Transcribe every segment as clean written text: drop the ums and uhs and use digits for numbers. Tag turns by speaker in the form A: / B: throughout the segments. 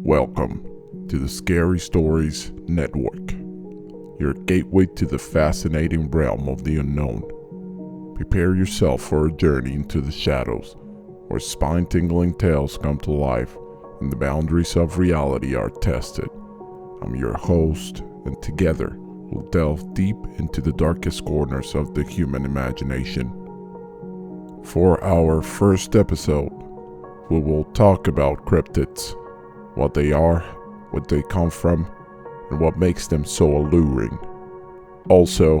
A: Welcome to the Scary Stories Network, your gateway to the fascinating realm of the unknown. Prepare yourself for a journey into the shadows, where spine-tingling tales come to life and the boundaries of reality are tested. I'm your host, and together we'll delve deep into the darkest corners of the human imagination. For our first episode, we will talk about cryptids, what they are, what they come from, and what makes them so alluring. Also,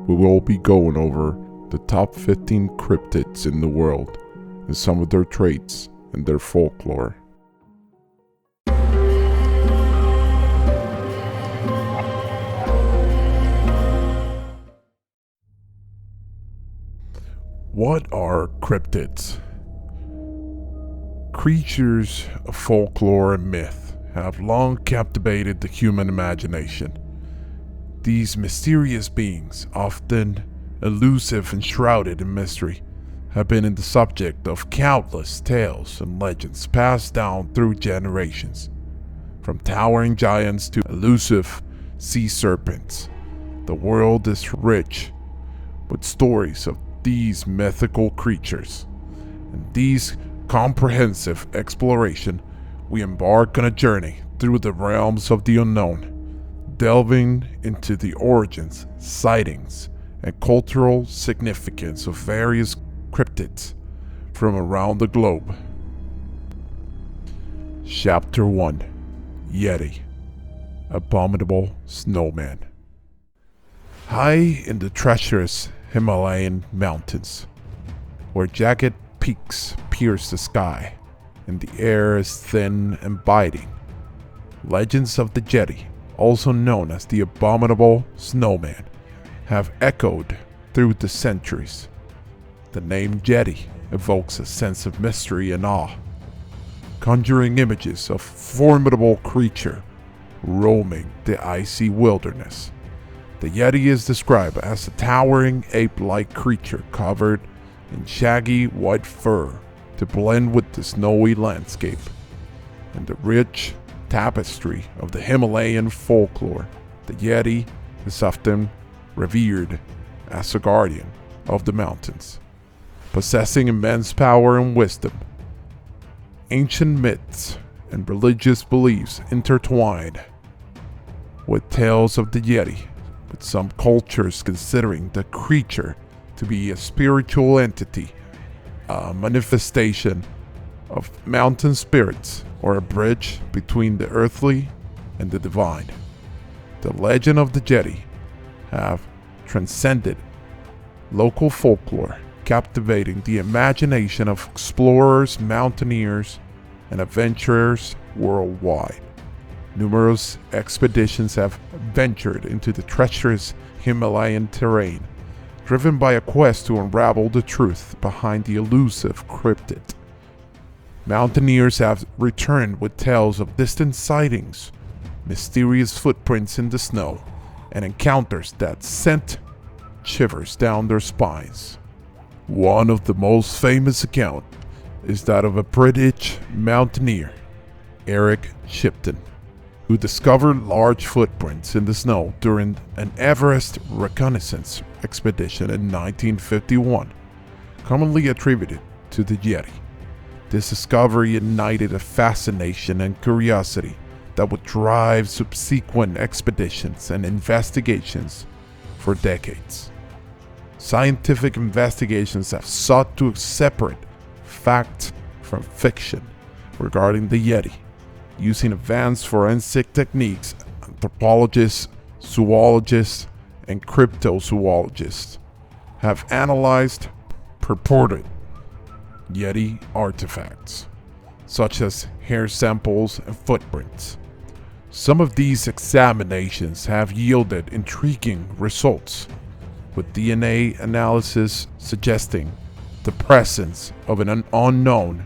A: we will be going over the top 15 cryptids in the world and some of their traits and their folklore. What are cryptids? Creatures of folklore and myth have long captivated the human imagination. These mysterious beings, often elusive and shrouded in mystery, have been the subject of countless tales and legends passed down through generations. From towering giants to elusive sea serpents, the world is rich with stories of these mythical creatures. And these comprehensive exploration, we embark on a journey through the realms of the unknown, delving into the origins, sightings, and cultural significance of various cryptids from around the globe. Chapter 1: Yeti, Abominable Snowman. High in the treacherous Himalayan mountains, where jagged peaks pierce the sky and the air is thin and biting, legends of the Yeti, also known as the Abominable Snowman, have echoed through the centuries. The name Yeti evokes a sense of mystery and awe, conjuring images of a formidable creature roaming the icy wilderness. The Yeti is described as a towering ape-like creature covered in shaggy white fur to blend with the snowy landscape and the rich tapestry of the Himalayan folklore. The Yeti is often revered as a guardian of the mountains, possessing immense power and wisdom. Ancient myths and religious beliefs intertwined with tales of the Yeti, with some cultures considering the creature to be a spiritual entity, a manifestation of mountain spirits, or a bridge between the earthly and the divine. The legend of the Yeti have transcended local folklore, captivating the imagination of explorers, mountaineers, and adventurers worldwide. Numerous expeditions have ventured into the treacherous Himalayan terrain, driven by a quest to unravel the truth behind the elusive cryptid. Mountaineers have returned with tales of distant sightings, mysterious footprints in the snow, and encounters that sent shivers down their spines. One of the most famous accounts is that of a British mountaineer, Eric Shipton, who discovered large footprints in the snow during an Everest reconnaissance expedition in 1951, commonly attributed to the Yeti. This discovery ignited a fascination and curiosity that would drive subsequent expeditions and investigations for decades. Scientific investigations have sought to separate fact from fiction regarding the Yeti. Using advanced forensic techniques, anthropologists, zoologists, and cryptozoologists have analyzed purported Yeti artifacts, such as hair samples and footprints. Some of these examinations have yielded intriguing results, with DNA analysis suggesting the presence of an unknown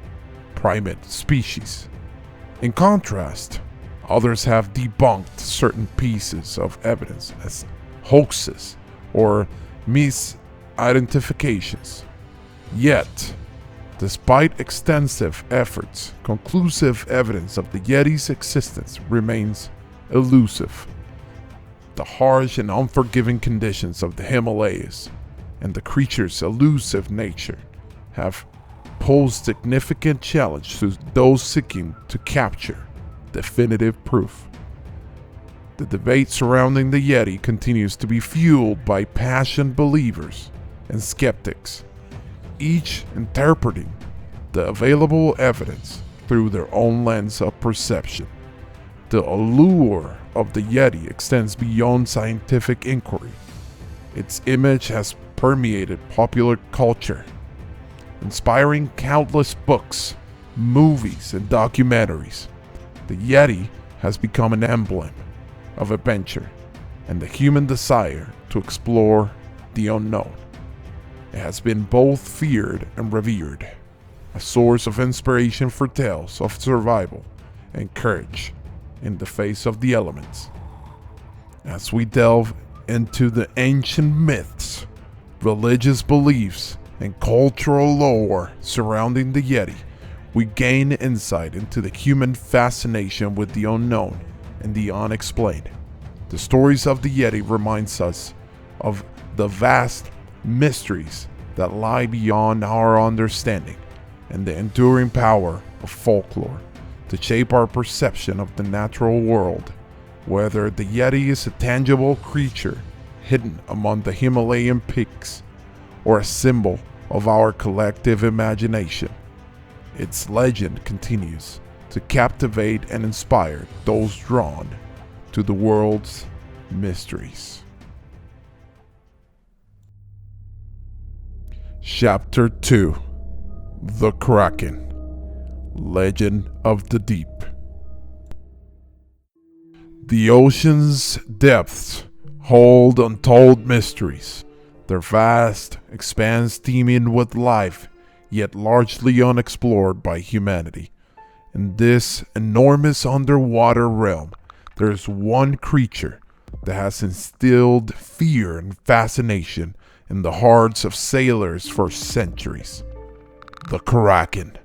A: primate species. In contrast, others have debunked certain pieces of evidence as hoaxes or misidentifications. Yet, Despite extensive efforts, conclusive evidence of the Yeti's existence remains elusive. The harsh and unforgiving conditions of the Himalayas and the creature's elusive nature have posed significant challenge to those seeking to capture definitive proof. The debate surrounding the Yeti continues to be fueled by passionate believers and skeptics, each interpreting the available evidence through their own lens of perception. The allure of the Yeti extends beyond scientific inquiry. Its image has permeated popular culture, inspiring countless books, movies, and documentaries. The Yeti has become an emblem of adventure and the human desire to explore the unknown. It has been both feared and revered, a source of inspiration for tales of survival and courage in the face of the elements. As we delve into the ancient myths, religious beliefs, and cultural lore surrounding the Yeti, we gain insight into the human fascination with the unknown and the unexplained. The stories of the Yeti reminds us of the vast mysteries that lie beyond our understanding and the enduring power of folklore to shape our perception of the natural world. Whether the Yeti is a tangible creature hidden among the Himalayan peaks or a symbol of our collective imagination, its legend continues to captivate and inspire those drawn to the world's mysteries. Chapter 2: The Kraken, Legend of the Deep. The ocean's depths hold untold mysteries, their vast expanse teeming with life, yet largely unexplored by humanity. In this enormous underwater realm, there is one creature that has instilled fear and fascination in the hearts of sailors for centuries: the Kraken.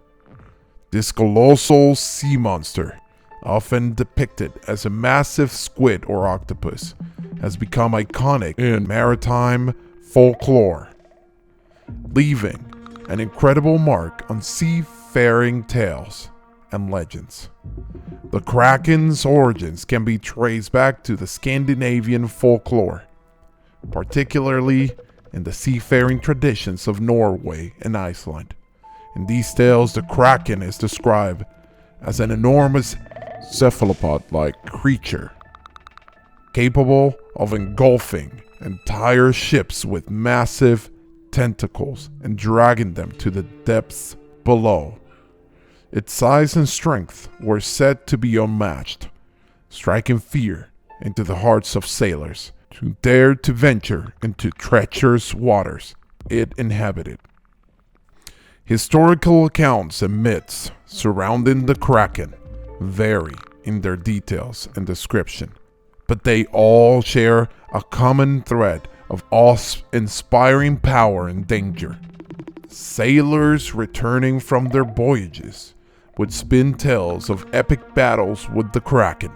A: This colossal sea monster, often depicted as a massive squid or octopus, has become iconic in maritime folklore, leaving an incredible mark on seafaring tales and legends. The Kraken's origins can be traced back to the Scandinavian folklore, particularly in the seafaring traditions of Norway and Iceland. In these tales, the Kraken is described as an enormous cephalopod-like creature, capable of engulfing entire ships with massive tentacles and dragging them to the depths below. Its size and strength were said to be unmatched, striking fear into the hearts of sailors who dared to venture into treacherous waters it inhabited. Historical accounts and myths surrounding the Kraken vary in their details and description, but they all share a common thread of awe-inspiring power and danger. Sailors returning from their voyages would spin tales of epic battles with the Kraken,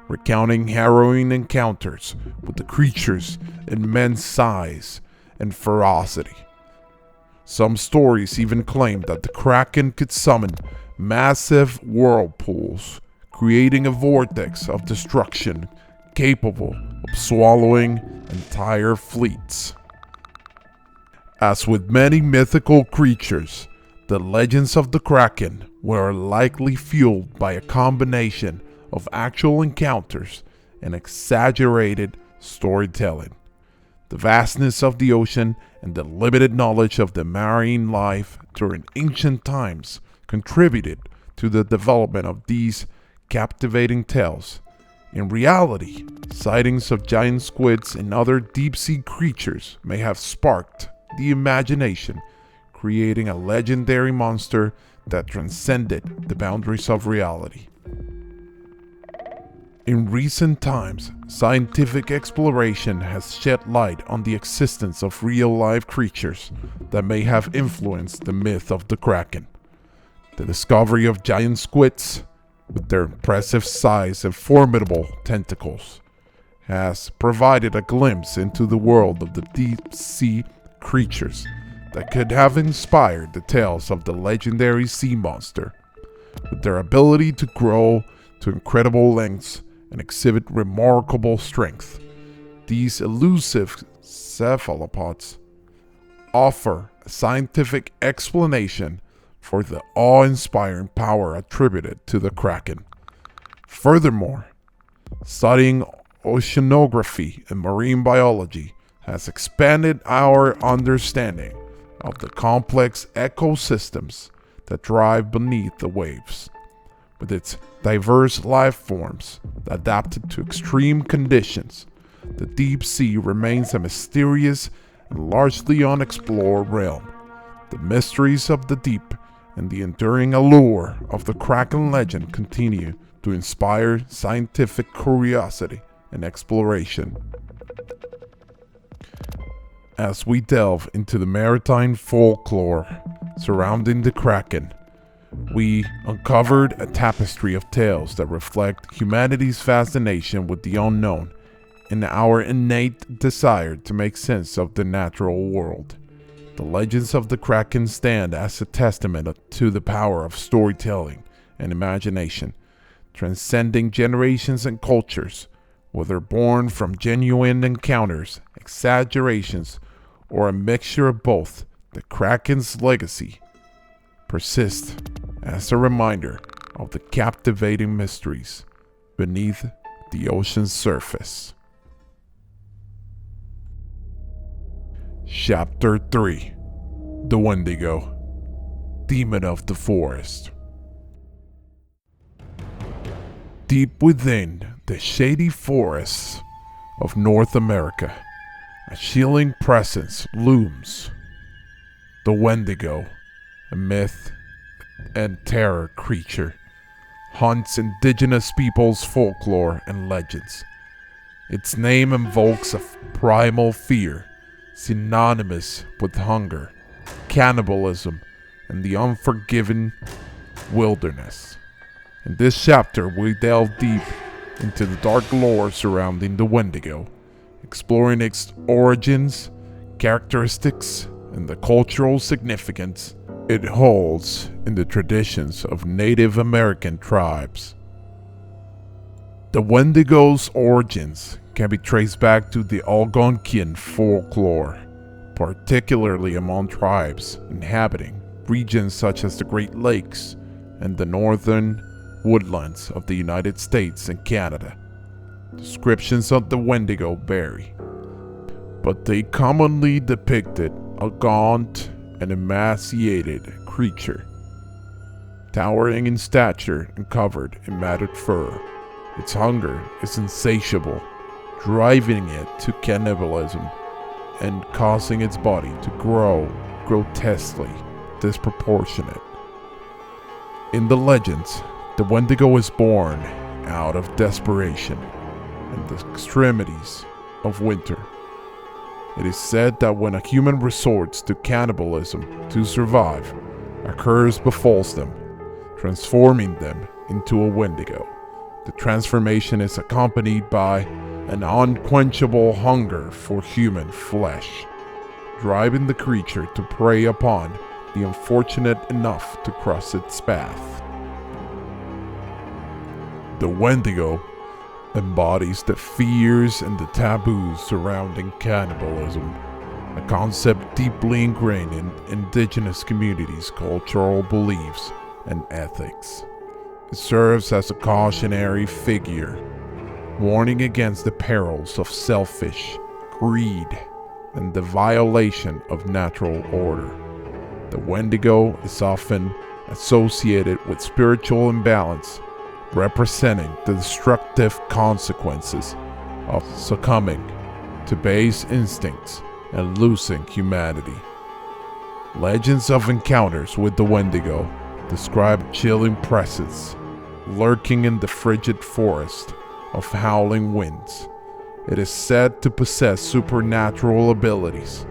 A: recounting harrowing encounters with the creature's immense size and ferocity. Some stories even claim that the Kraken could summon massive whirlpools, creating a vortex of destruction capable of swallowing entire fleets. As with many mythical creatures, the legends of the Kraken were likely fueled by a combination of actual encounters and exaggerated storytelling. The vastness of the ocean and the limited knowledge of the marine life during ancient times contributed to the development of these captivating tales. In reality, sightings of giant squids and other deep-sea creatures may have sparked the imagination, creating a legendary monster that transcended the boundaries of reality. In recent times, Scientific exploration has shed light on the existence of real-life creatures that may have influenced the myth of the Kraken. The discovery of giant squids, with their impressive size and formidable tentacles, has provided a glimpse into the world of the deep-sea creatures that could have inspired the tales of the legendary sea monster. With their ability to grow to incredible lengths and exhibit remarkable strength, these elusive cephalopods offer a scientific explanation for the awe-inspiring power attributed to the Kraken. Furthermore, studying oceanography and marine biology has expanded our understanding of the complex ecosystems that thrive beneath the waves. With its diverse life forms adapted to extreme conditions, the deep sea remains a mysterious and largely unexplored realm. The mysteries of the deep and the enduring allure of the Kraken legend continue to inspire scientific curiosity and exploration. As we delve into the maritime folklore surrounding the Kraken, we uncovered a tapestry of tales that reflect humanity's fascination with the unknown and our innate desire to make sense of the natural world. The legends of the Kraken stand as a testament to the power of storytelling and imagination, transcending generations and cultures. Whether born from genuine encounters, exaggerations, or a mixture of both, the Kraken's legacy persists as a reminder of the captivating mysteries beneath the ocean's surface. Chapter 3: The Wendigo, Demon of the Forest. Deep within the shady forests of North America, a chilling presence looms. The Wendigo, a myth and terror creature, haunts indigenous peoples' folklore and legends. Its name invokes a primal fear synonymous with hunger, cannibalism, and the unforgiving wilderness. In this chapter, we delve deep into the dark lore surrounding the Wendigo, exploring its origins, characteristics, and the cultural significance it holds in the traditions of Native American tribes. The Wendigo's origins can be traced back to the Algonquian folklore, particularly among tribes inhabiting regions such as the Great Lakes and the northern woodlands of the United States and Canada. Descriptions of the Wendigo vary, but they commonly depicted a gaunt and emaciated creature, towering in stature and covered in matted fur. Its hunger is insatiable, driving it to cannibalism and causing its body to grow grotesquely disproportionate. In the legends, the Wendigo is born out of desperation and the extremities of winter. It is said that when a human resorts to cannibalism to survive, a curse befalls them, transforming them into a Wendigo. The transformation is accompanied by an unquenchable hunger for human flesh, driving the creature to prey upon the unfortunate enough to cross its path. The Wendigo embodies the fears and the taboos surrounding cannibalism, a concept deeply ingrained in indigenous communities' cultural beliefs and ethics. It serves as a cautionary figure, warning against the perils of selfish greed and the violation of natural order. The Wendigo is often associated with spiritual imbalance, representing the destructive consequences of succumbing to base instincts and losing humanity. Legends of encounters with the Wendigo describe a chilling presence lurking in the frigid forest of howling winds It is said to possess supernatural abilities,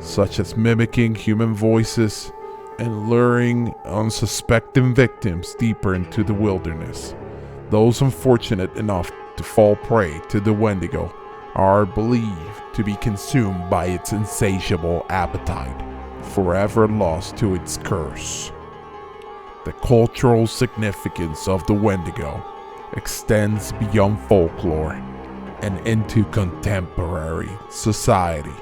A: such as mimicking human voices and luring unsuspecting victims deeper into the wilderness. Those unfortunate enough to fall prey to the Wendigo are believed to be consumed by its insatiable appetite, forever lost to its curse. The cultural significance of the Wendigo extends beyond folklore and into contemporary society.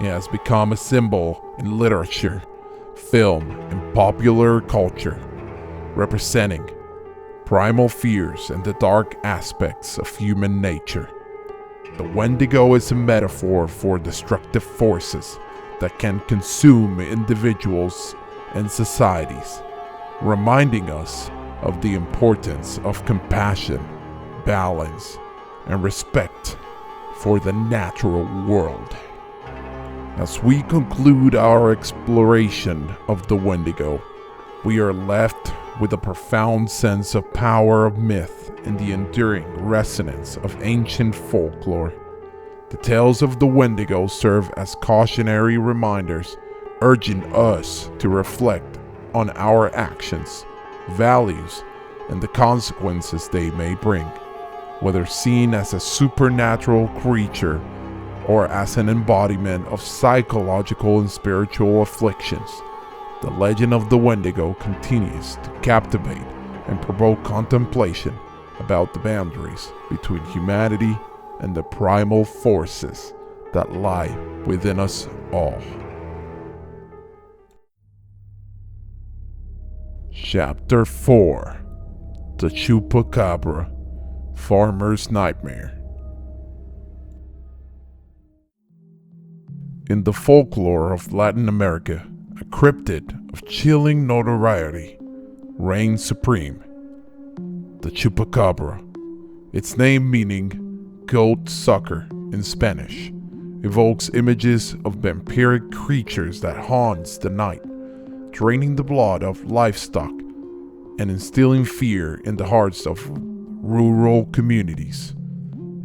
A: It has become a symbol in literature, film, and popular culture, representing primal fears and the dark aspects of human nature. The Wendigo is a metaphor for destructive forces that can consume individuals and societies, reminding us of the importance of compassion, balance, and respect for the natural world. As we conclude our exploration of the Wendigo, we are left with a profound sense of power of myth and the enduring resonance of ancient folklore. The tales of the Wendigo serve as cautionary reminders, urging us to reflect on our actions, values, and the consequences they may bring. Whether seen as a supernatural creature or as an embodiment of psychological and spiritual afflictions, the legend of the Wendigo continues to captivate and provoke contemplation about the boundaries between humanity and the primal forces that lie within us all. Chapter 4: The Chupacabra, Farmer's Nightmare. In the folklore of Latin America, a cryptid of chilling notoriety reigns supreme: the Chupacabra. Its name, meaning goat sucker in Spanish, evokes images of vampiric creatures that haunts the night, draining the blood of livestock and instilling fear in the hearts of rural communities.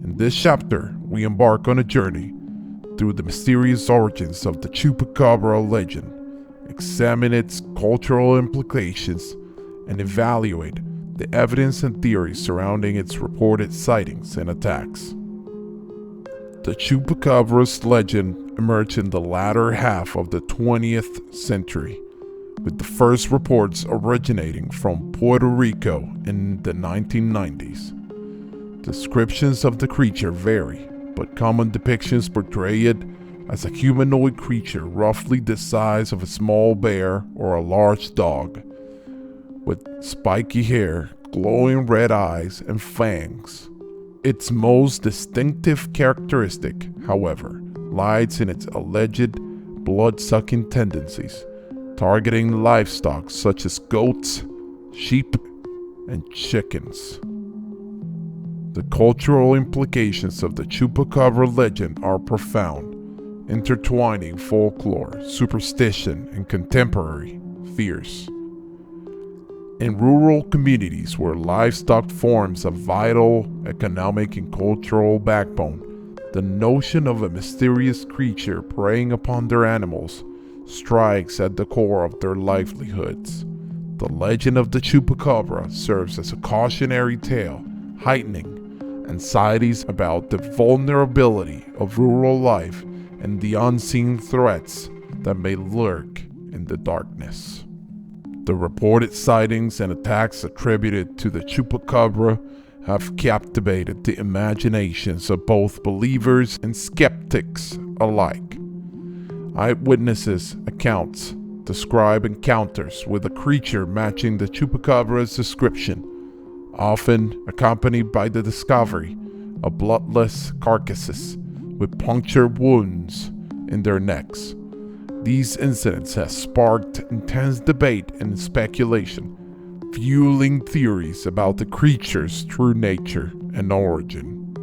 A: In this chapter, we embark on a journey through the mysterious origins of the Chupacabra legend, examine its cultural implications, and evaluate the evidence and theories surrounding its reported sightings and attacks. The Chupacabra's legend emerged in the latter half of the 20th century, with the first reports originating from Puerto Rico in the 1990s. Descriptions of the creature vary, but common depictions portray it as a humanoid creature roughly the size of a small bear or a large dog, with spiky hair, glowing red eyes, and fangs. Its most distinctive characteristic, however, lies in its alleged blood-sucking tendencies, targeting livestock such as goats, sheep, and chickens. The cultural implications of the Chupacabra legend are profound, intertwining folklore, superstition, and contemporary fears. In rural communities where livestock forms a vital economic and cultural backbone, the notion of a mysterious creature preying upon their animals strikes at the core of their livelihoods. The legend of the Chupacabra serves as a cautionary tale, heightening anxieties about the vulnerability of rural life and the unseen threats that may lurk in the darkness. The reported sightings and attacks attributed to the Chupacabra have captivated the imaginations of both believers and skeptics alike. Eyewitnesses' accounts describe encounters with a creature matching the Chupacabra's description, often accompanied by the discovery of bloodless carcasses with punctured wounds in their necks. These incidents have sparked intense debate and speculation, fueling theories about the creature's true nature and origin.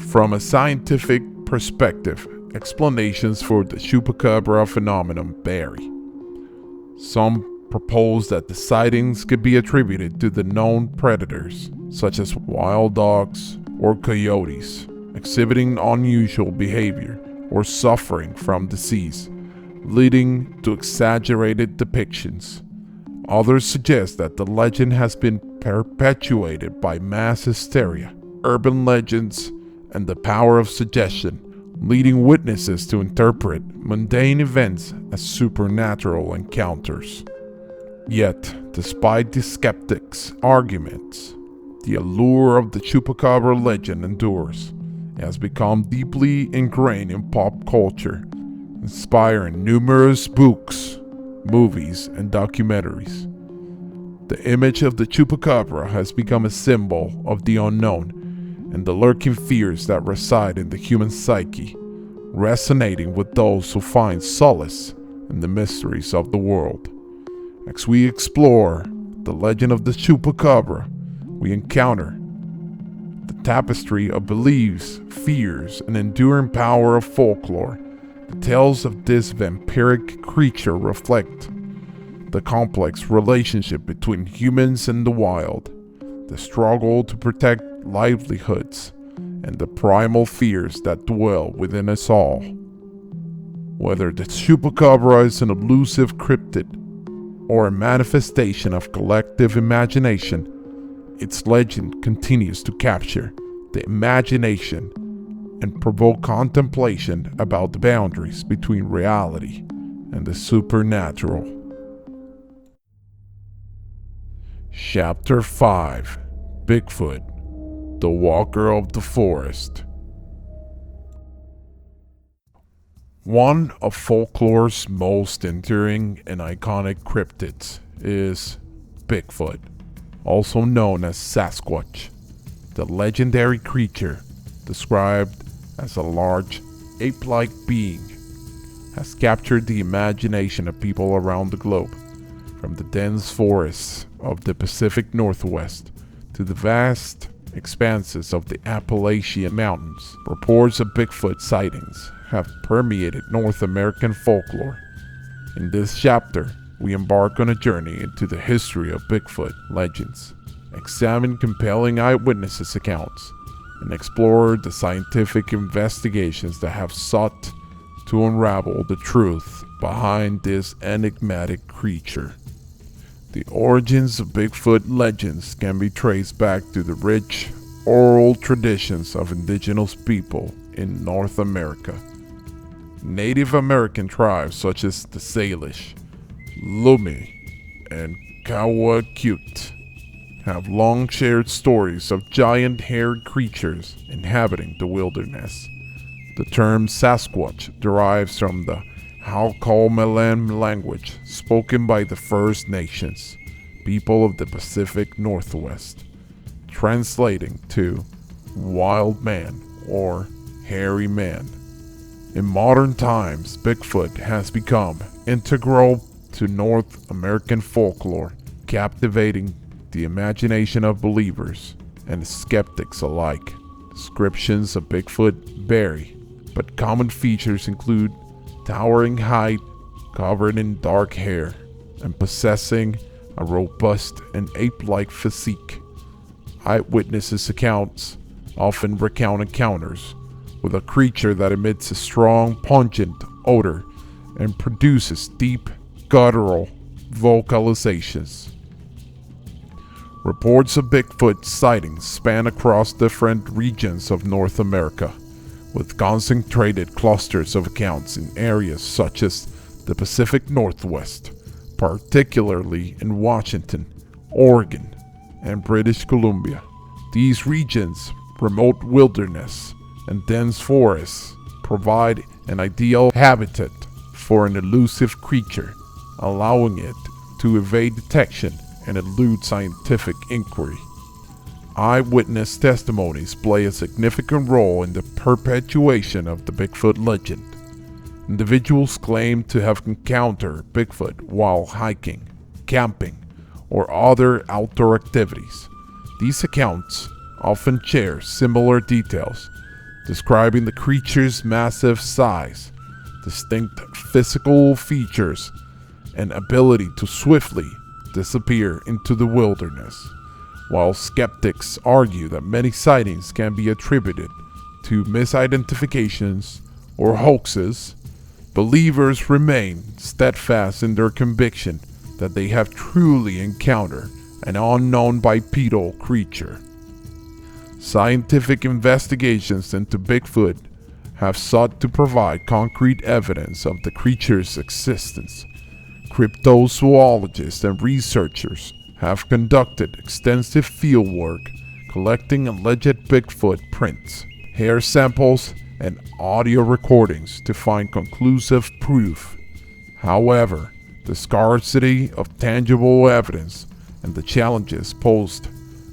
A: From a scientific perspective, explanations for the Chupacabra phenomenon vary. Some propose that the sightings could be attributed to the known predators, such as wild dogs or coyotes, exhibiting unusual behavior or suffering from disease, leading to exaggerated depictions. Others suggest that the legend has been perpetuated by mass hysteria, urban legends, and the power of suggestion, leading witnesses to interpret mundane events as supernatural encounters. Yet, despite the skeptics' arguments, the allure of the chupacabra legend endures. It has become deeply ingrained in pop culture, inspiring numerous books, movies, and documentaries. The image of the chupacabra has become a symbol of the unknown and the lurking fears that reside in the human psyche, resonating with those who find solace in the mysteries of the world. As we explore the legend of the chupacabra, we encounter the tapestry of beliefs, fears, and enduring power of folklore. The tales of this vampiric creature reflect the complex relationship between humans and the wild, the struggle to protect livelihoods, and the primal fears that dwell within us all. Whether the chupacabra is an elusive cryptid or a manifestation of collective imagination, its legend continues to capture the imagination and provoke contemplation about the boundaries between reality and the supernatural. Chapter 5: Bigfoot, the Walker of the Forest. One of folklore's most enduring and iconic cryptids is Bigfoot, also known as Sasquatch. The legendary creature, described as a large, ape-like being, has captured the imagination of people around the globe, from the dense forests of the Pacific Northwest to the vast expanses of the Appalachian Mountains. Reports of Bigfoot sightings have permeated North American folklore. In this chapter, we embark on a journey into the history of Bigfoot legends, examine compelling eyewitnesses' accounts, and explore the scientific investigations that have sought to unravel the truth behind this enigmatic creature. The origins of Bigfoot legends can be traced back to the rich oral traditions of indigenous people in North America. Native American tribes such as the Salish, Lumi, and Kawakute have long shared stories of giant-haired creatures inhabiting the wilderness. The term Sasquatch derives from the Halkomelem language spoken by the First Nations, people of the Pacific Northwest, translating to wild man or hairy man. In modern times, Bigfoot has become integral to North American folklore, captivating the imagination of believers and skeptics alike. Descriptions of Bigfoot vary, but common features include towering height, covered in dark hair, and possessing a robust and ape-like physique. Eyewitnesses' accounts often recount encounters with a creature that emits a strong, pungent odor and produces deep, guttural vocalizations. Reports of Bigfoot sightings span across different regions of North America, with concentrated clusters of accounts in areas such as the Pacific Northwest, particularly in Washington, Oregon, and British Columbia. These regions, remote wilderness, and dense forests provide an ideal habitat for an elusive creature, allowing it to evade detection and elude scientific inquiry. Eyewitness testimonies play a significant role in the perpetuation of the Bigfoot legend. Individuals claim to have encountered Bigfoot while hiking, camping, or other outdoor activities. These accounts often share similar details, describing the creature's massive size, distinct physical features, and ability to swiftly disappear into the wilderness. While skeptics argue that many sightings can be attributed to misidentifications or hoaxes, believers remain steadfast in their conviction that they have truly encountered an unknown bipedal creature. Scientific investigations into Bigfoot have sought to provide concrete evidence of the creature's existence. Cryptozoologists and researchers have conducted extensive fieldwork collecting alleged Bigfoot prints, hair samples, and audio recordings to find conclusive proof. However, the scarcity of tangible evidence and the challenges posed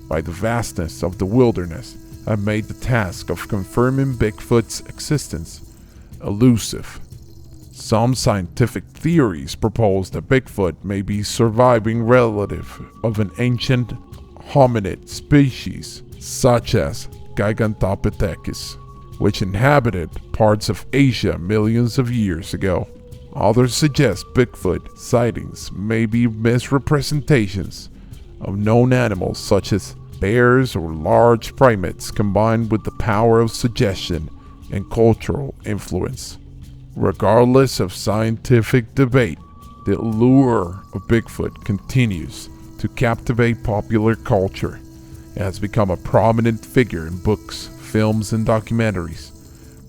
A: by the vastness of the wilderness have made the task of confirming Bigfoot's existence elusive. Some scientific theories propose that Bigfoot may be a surviving relative of an ancient hominid species such as Gigantopithecus, which inhabited parts of Asia millions of years ago. Others suggest Bigfoot sightings may be misrepresentations of known animals such as bears or large primates combined with the power of suggestion and cultural influence. Regardless of scientific debate, the allure of Bigfoot continues to captivate popular culture. It has become a prominent figure in books, films, and documentaries,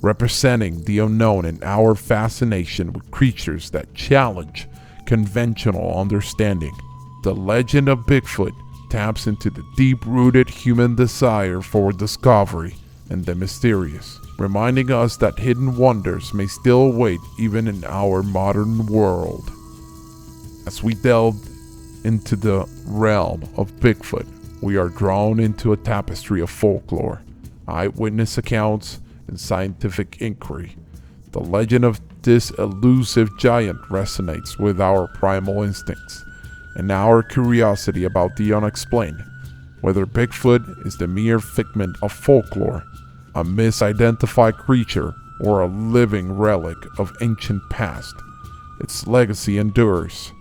A: representing the unknown and our fascination with creatures that challenge conventional understanding. The legend of Bigfoot taps into the deep-rooted human desire for discovery and the mysterious, reminding us that hidden wonders may still await even in our modern world. As we delve into the realm of Bigfoot, we are drawn into a tapestry of folklore, eyewitness accounts, and scientific inquiry. The legend of this elusive giant resonates with our primal instincts and our curiosity about the unexplained. Whether Bigfoot is the mere figment of folklore, a misidentified creature, or a living relic of ancient past, its legacy endures,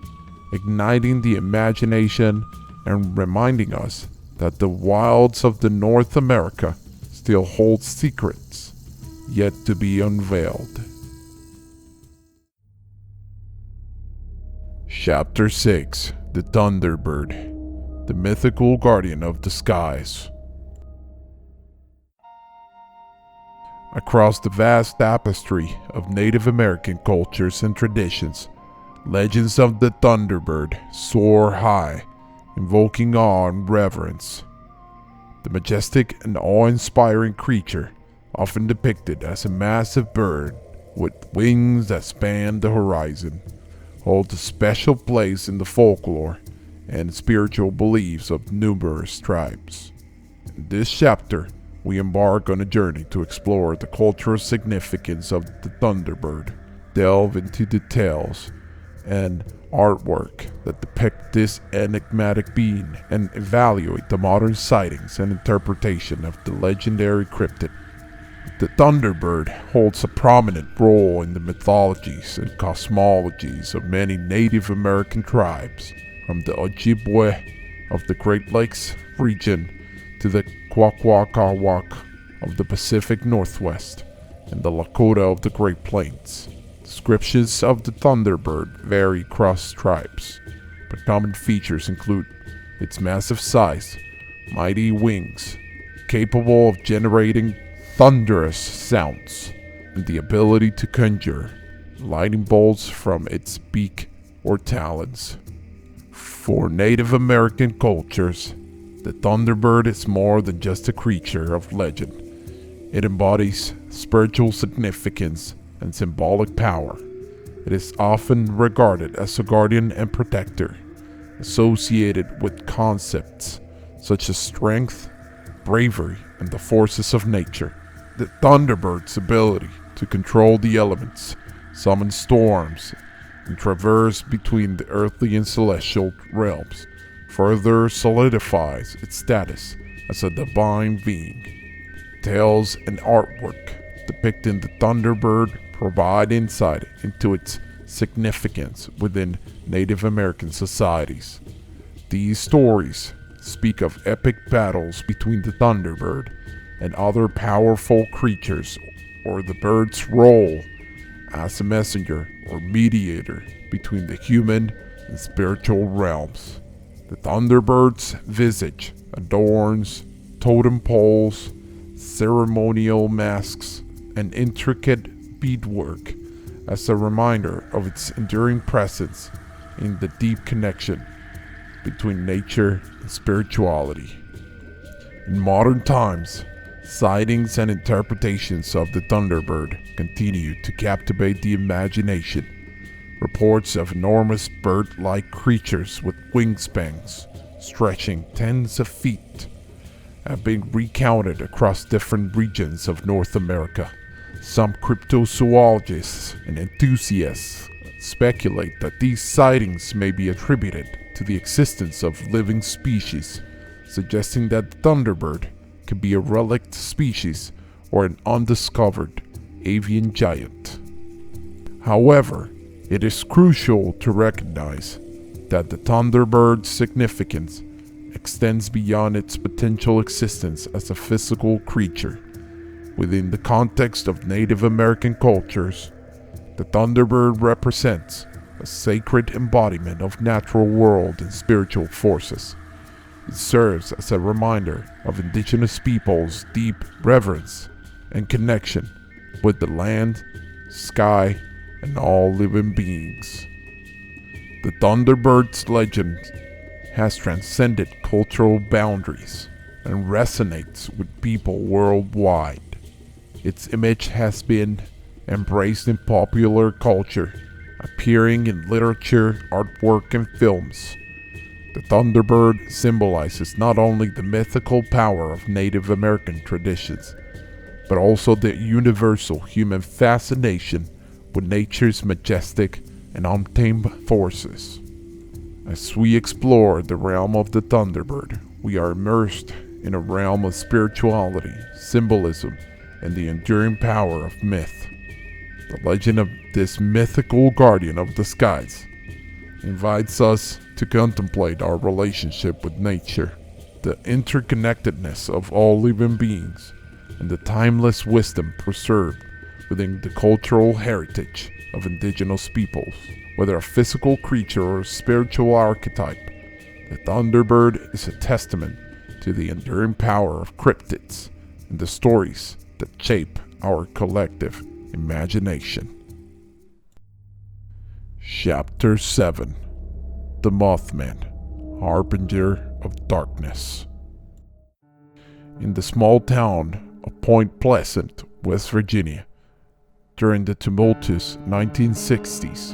A: igniting the imagination and reminding us that the wilds of the North America still hold secrets yet to be unveiled. Chapter 6: The Thunderbird, the mythical guardian of the skies. Across the vast tapestry of Native American cultures and traditions, legends of the Thunderbird soar high, invoking awe and reverence. The majestic and awe-inspiring creature, often depicted as a massive bird with wings that span the horizon, holds a special place in the folklore and spiritual beliefs of numerous tribes. In this chapter, we embark on a journey to explore the cultural significance of the Thunderbird, delve into details and artwork that depict this enigmatic being, and evaluate the modern sightings and interpretation of the legendary cryptid. The Thunderbird holds a prominent role in the mythologies and cosmologies of many Native American tribes, from the Ojibwe of the Great Lakes region to the Kwakwaka'wakw of the Pacific Northwest and the Lakota of the Great Plains. Descriptions of the Thunderbird vary across tribes, but common features include its massive size, mighty wings, capable of generating thunderous sounds, and the ability to conjure lightning bolts from its beak or talons. For Native American cultures, the Thunderbird is more than just a creature of legend. It embodies spiritual significance and symbolic power. It is often regarded as a guardian and protector, associated with concepts such as strength, bravery, and the forces of nature. The Thunderbird's ability to control the elements, summon storms, and traverse between the earthly and celestial realms further solidifies its status as a divine being. Tales and artwork depicting the Thunderbird provide insight into its significance within Native American societies. These stories speak of epic battles between the Thunderbird and other powerful creatures, or the bird's role as a messenger or mediator between the human and spiritual realms. The thunderbird's visage adorns totem poles, ceremonial masks, and intricate beadwork as a reminder of its enduring presence in the deep connection between nature and spirituality. In modern times, sightings and interpretations of the thunderbird continue to captivate the imagination. Reports of enormous bird-like creatures with wingspans stretching tens of feet have been recounted across different regions of North America. Some cryptozoologists and enthusiasts speculate that these sightings may be attributed to the existence of living species, suggesting that the thunderbird could be a relict species or an undiscovered avian giant. However, it is crucial to recognize that the thunderbird's significance extends beyond its potential existence as a physical creature. Within the context of Native American cultures, the thunderbird represents a sacred embodiment of natural world and spiritual forces. It serves as a reminder of indigenous peoples' deep reverence and connection with the land, sky, and all living beings. The thunderbird's legend has transcended cultural boundaries and resonates with people worldwide. Its image has been embraced in popular culture, appearing in literature, artwork, and films. The thunderbird symbolizes not only the mythical power of Native American traditions, but also the universal human fascination with nature's majestic and untamed forces. As we explore the realm of the thunderbird, we are immersed in a realm of spirituality, symbolism, and the enduring power of myth. The legend of this mythical guardian of the skies invites us to contemplate our relationship with nature, the interconnectedness of all living beings, and the timeless wisdom preserved within the cultural heritage of indigenous peoples. Whether a physical creature or a spiritual archetype, the thunderbird is a testament to the enduring power of cryptids and the stories that shape our collective imagination. Chapter 7: The Mothman, Harbinger of Darkness. In the small town of Point Pleasant, West Virginia, during the tumultuous 1960s,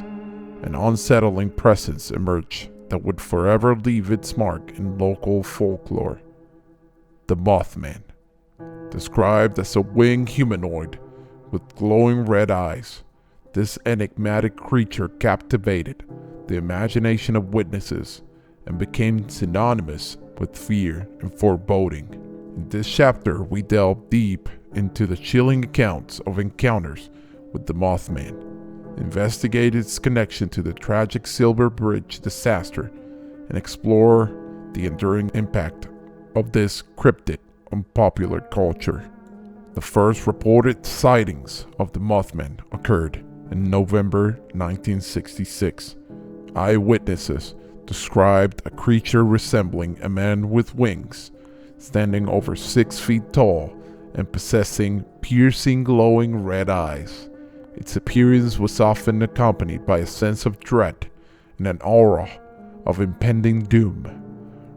A: an unsettling presence emerged that would forever leave its mark in local folklore. The Mothman, described as a winged humanoid with glowing red eyes, this enigmatic creature captivated the imagination of witnesses and became synonymous with fear and foreboding. In this chapter, we delve deep into the chilling accounts of encounters with the Mothman, investigate its connection to the tragic Silver Bridge disaster, and explore the enduring impact of this cryptid on popular culture. The first reported sightings of the Mothman occurred in November 1966. Eyewitnesses described a creature resembling a man with wings, standing over 6 feet tall and possessing piercing glowing red eyes. Its appearance was often accompanied by a sense of dread and an aura of impending doom.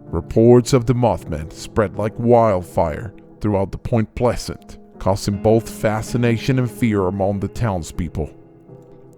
A: Reports of the Mothman spread like wildfire throughout the Point Pleasant, causing both fascination and fear among the townspeople.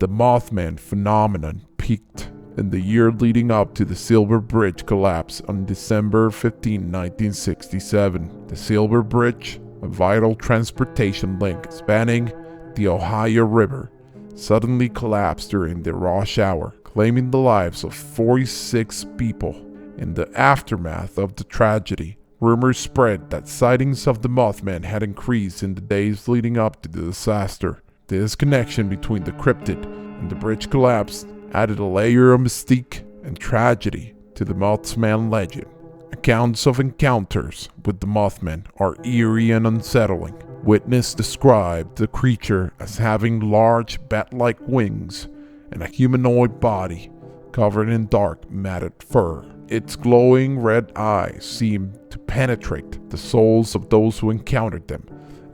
A: The Mothman phenomenon peaked in the year leading up to the Silver Bridge collapse on December 15, 1967. The Silver Bridge, a vital transportation link spanning the Ohio River, suddenly collapsed during the rush hour, claiming the lives of 46 people. In the aftermath of the tragedy, rumors spread that sightings of the Mothman had increased in the days leading up to the disaster. This connection between the cryptid and the bridge collapse added a layer of mystique and tragedy to the Mothman legend. Accounts of encounters with the Mothman are eerie and unsettling. Witnesses described the creature as having large bat-like wings and a humanoid body covered in dark matted fur. Its glowing red eyes seemed to penetrate the souls of those who encountered them,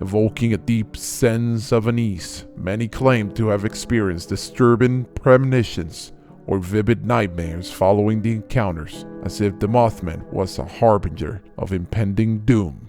A: evoking a deep sense of unease. Many claim to have experienced disturbing premonitions or vivid nightmares following the encounters, as if the Mothman was a harbinger of impending doom.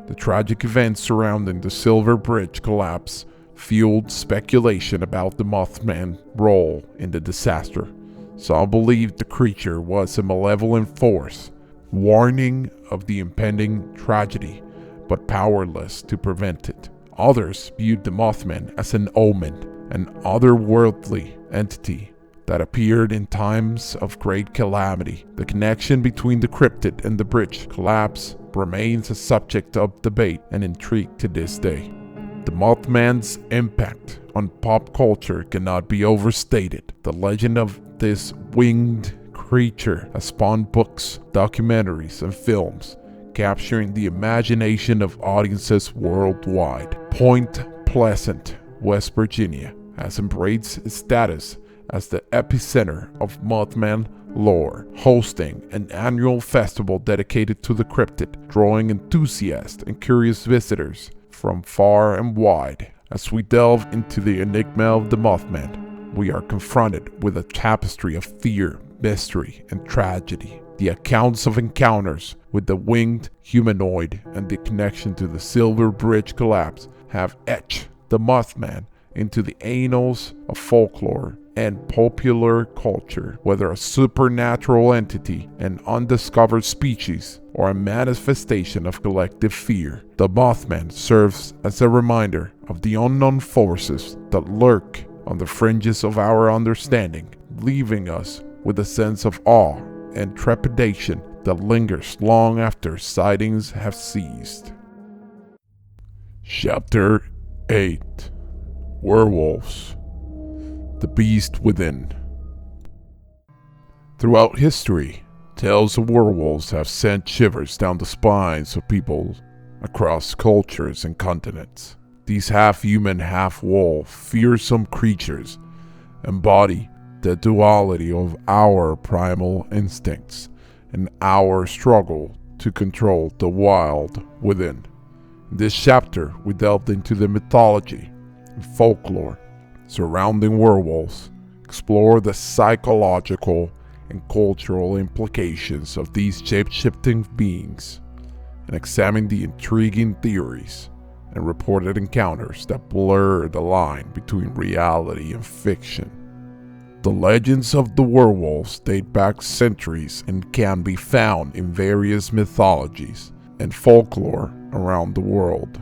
A: The tragic events surrounding the Silver Bridge collapse fueled speculation about the Mothman's role in the disaster. Some believed the creature was a malevolent force, warning of the impending tragedy, but powerless to prevent it. Others viewed the Mothman as an omen, an otherworldly entity that appeared in times of great calamity. The connection between the cryptid and the bridge collapse remains a subject of debate and intrigue to this day. The Mothman's impact on pop culture cannot be overstated. The legend of this winged creature has spawned books, documentaries, and films, capturing the imagination of audiences worldwide. Point Pleasant, West Virginia, has embraced its status as the epicenter of Mothman lore, hosting an annual festival dedicated to the cryptid, drawing enthusiasts and curious visitors from far and wide. As we delve into the enigma of the Mothman, we are confronted with a tapestry of fear, mystery, and tragedy. The accounts of encounters with the winged humanoid and the connection to the Silver Bridge collapse have etched the Mothman into the annals of folklore and popular culture. Whether a supernatural entity, an undiscovered species, or a manifestation of collective fear, the Mothman serves as a reminder of the unknown forces that lurk on the fringes of our understanding, leaving us with a sense of awe and trepidation that lingers long after sightings have ceased. Chapter 8: Werewolves. The Beast Within. Throughout history, tales of werewolves have sent shivers down the spines of people across cultures and continents. These half-human, half-wolf, fearsome creatures embody the duality of our primal instincts and our struggle to control the wild within. In this chapter, we delved into the mythology and folklore surrounding werewolves, explore the psychological and cultural implications of these shape-shifting beings, and examine the intriguing theories and reported encounters that blur the line between reality and fiction. The legends of the werewolves date back centuries and can be found in various mythologies and folklore around the world.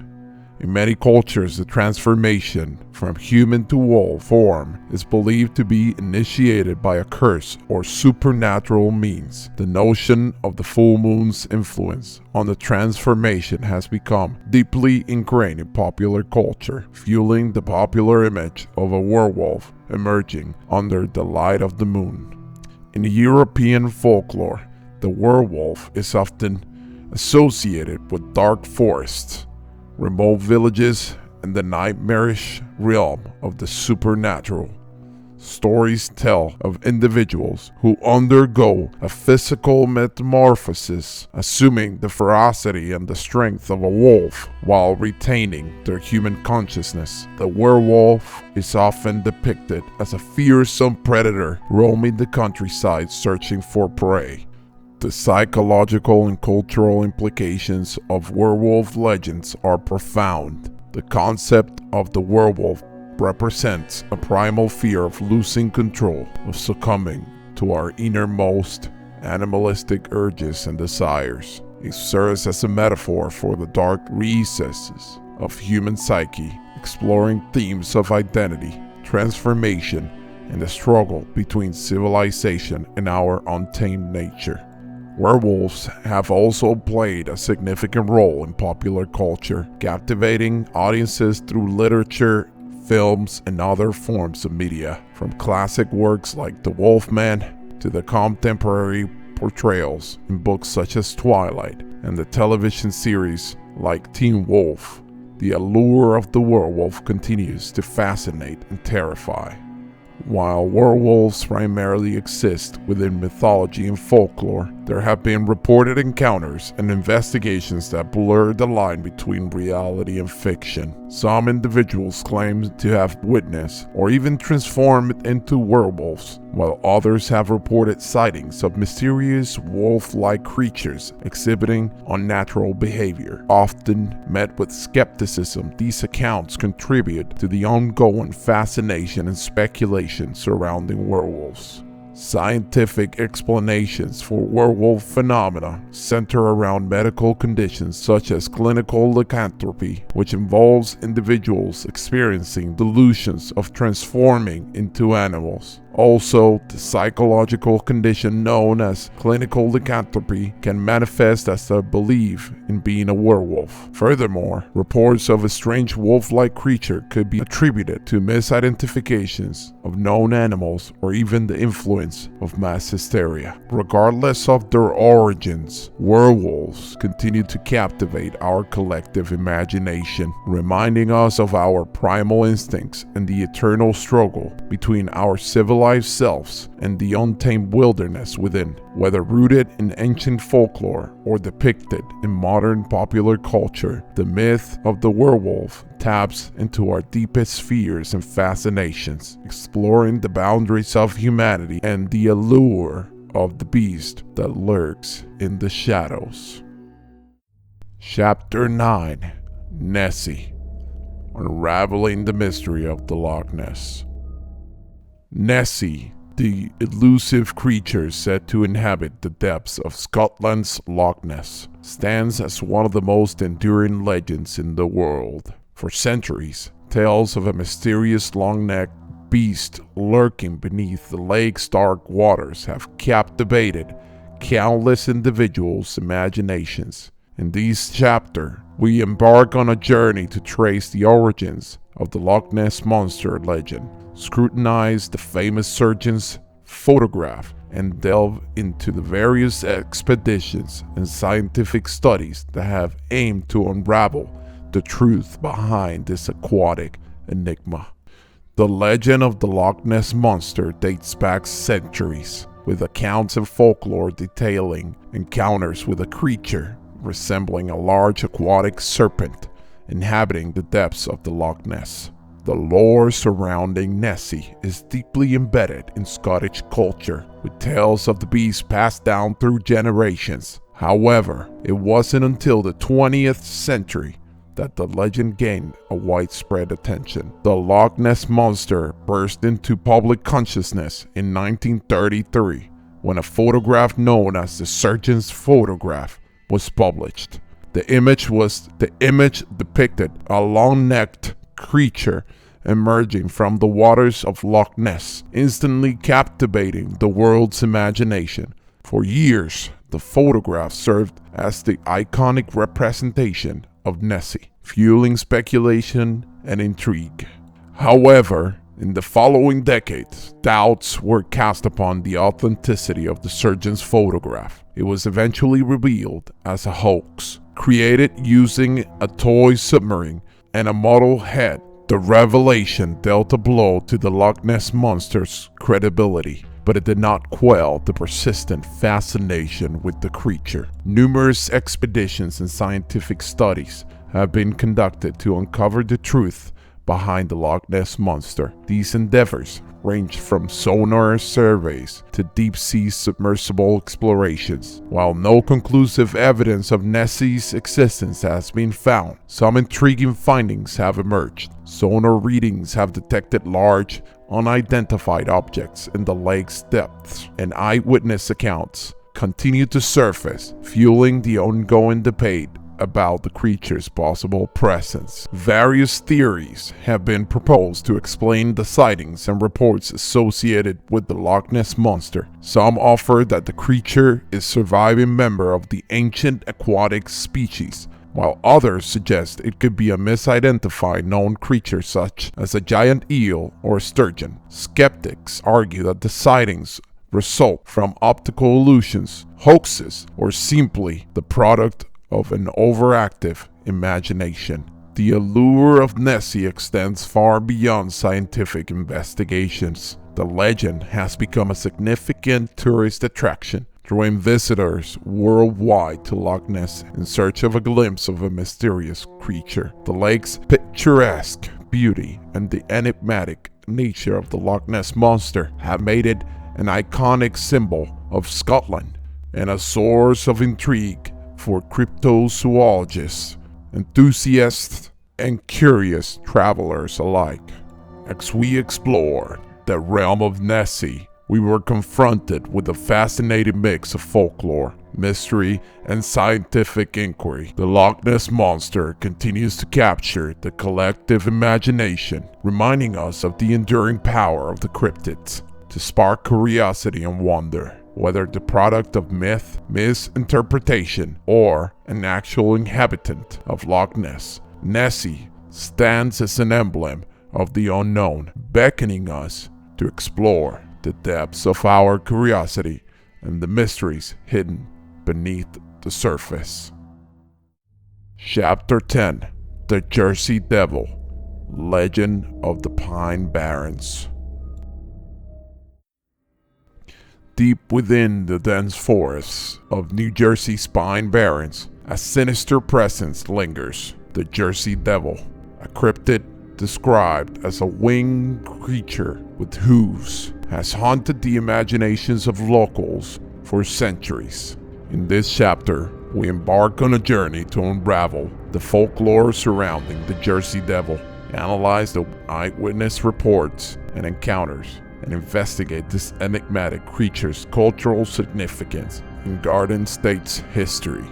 A: In many cultures, the transformation from human to wolf form is believed to be initiated by a curse or supernatural means. The notion of the full moon's influence on the transformation has become deeply ingrained in popular culture, fueling the popular image of a werewolf emerging under the light of the moon. In European folklore, the werewolf is often associated with dark forests, remote villages, and the nightmarish realm of the supernatural. Stories tell of individuals who undergo a physical metamorphosis, assuming the ferocity and the strength of a wolf while retaining their human consciousness. The werewolf is often depicted as a fearsome predator roaming the countryside searching for prey. The psychological and cultural implications of werewolf legends are profound. The concept of the werewolf represents a primal fear of losing control, of succumbing to our innermost animalistic urges and desires. It serves as a metaphor for the dark recesses of human psyche, exploring themes of identity, transformation, and the struggle between civilization and our untamed nature. Werewolves have also played a significant role in popular culture, captivating audiences through literature, films, and other forms of media. From classic works like The Wolfman to the contemporary portrayals in books such as Twilight and the television series like Teen Wolf, the allure of the werewolf continues to fascinate and terrify. While werewolves primarily exist within mythology and folklore, there have been reported encounters and investigations that blur the line between reality and fiction. Some individuals claim to have witnessed or even transformed into werewolves, while others have reported sightings of mysterious wolf-like creatures exhibiting unnatural behavior. Often met with skepticism, these accounts contribute to the ongoing fascination and speculation surrounding werewolves. Scientific explanations for werewolf phenomena center around medical conditions such as clinical lycanthropy, which involves individuals experiencing delusions of transforming into animals. Also, the psychological condition known as clinical lycanthropy can manifest as a belief in being a werewolf. Furthermore, reports of a strange wolf-like creature could be attributed to misidentifications of known animals or even the influence of mass hysteria. Regardless of their origins, werewolves continue to captivate our collective imagination, reminding us of our primal instincts and the eternal struggle between our civilized selves and the untamed wilderness within. Whether rooted in ancient folklore or depicted in modern popular culture, the myth of the werewolf taps into our deepest fears and fascinations, exploring the boundaries of humanity and the allure of the beast that lurks in the shadows. Chapter 9: Nessie. Unraveling the mystery of the Loch Ness. Nessie, the elusive creature said to inhabit the depths of Scotland's Loch Ness, stands as one of the most enduring legends in the world. For centuries, tales of a mysterious long-necked beast lurking beneath the lake's dark waters have captivated countless individuals' imaginations. In this chapter, we embark on a journey to trace the origins of the Loch Ness Monster legend, scrutinize the famous surgeon's photograph, and delve into the various expeditions and scientific studies that have aimed to unravel the truth behind this aquatic enigma. The legend of the Loch Ness Monster dates back centuries, with accounts and folklore detailing encounters with a creature resembling a large aquatic serpent inhabiting the depths of the Loch Ness. The lore surrounding Nessie is deeply embedded in Scottish culture, with tales of the beast passed down through generations. However, it wasn't until the 20th century that the legend gained a widespread attention. The Loch Ness Monster burst into public consciousness in 1933 when a photograph known as the surgeon's photograph was published. The image depicted a long-necked creature emerging from the waters of Loch Ness, instantly captivating the world's imagination. For years, the photograph served as the iconic representation of Nessie, fueling speculation and intrigue. However, in the following decades, doubts were cast upon the authenticity of the surgeon's photograph. It was eventually revealed as a hoax, created using a toy submarine and a model head. The revelation dealt a blow to the Loch Ness Monster's credibility, but it did not quell the persistent fascination with the creature. Numerous expeditions and scientific studies have been conducted to uncover the truth behind the Loch Ness Monster. These endeavors range from sonar surveys to deep-sea submersible explorations. While no conclusive evidence of Nessie's existence has been found, some intriguing findings have emerged. Sonar readings have detected large, unidentified objects in the lake's depths, and eyewitness accounts continue to surface, fueling the ongoing debate about the creature's possible presence. Various theories have been proposed to explain the sightings and reports associated with the Loch Ness Monster. Some offer that the creature is a surviving member of the ancient aquatic species, while others suggest it could be a misidentified known creature such as a giant eel or sturgeon. Skeptics argue that the sightings result from optical illusions, hoaxes, or simply the product of an overactive imagination. The allure of Nessie extends far beyond scientific investigations. The legend has become a significant tourist attraction, drawing visitors worldwide to Loch Ness in search of a glimpse of a mysterious creature. The lake's picturesque beauty and the enigmatic nature of the Loch Ness Monster have made it an iconic symbol of Scotland and a source of intrigue for cryptozoologists, enthusiasts, and curious travelers alike. As we explore the realm of Nessie, we were confronted with a fascinating mix of folklore, mystery, and scientific inquiry. The Loch Ness Monster continues to capture the collective imagination, reminding us of the enduring power of the cryptids to spark curiosity and wonder. Whether the product of myth, misinterpretation, or an actual inhabitant of Loch Ness, Nessie stands as an emblem of the unknown, beckoning us to explore the depths of our curiosity and the mysteries hidden beneath the surface. Chapter 10: The Jersey Devil, Legend of the Pine Barrens. Deep within the dense forests of New Jersey's Pine Barrens, a sinister presence lingers: the Jersey Devil, a cryptid described as a winged creature with hooves, has haunted the imaginations of locals for centuries. In this chapter, we embark on a journey to unravel the folklore surrounding the Jersey Devil, analyze the eyewitness reports and encounters, and investigate this enigmatic creature's cultural significance in Garden State's history.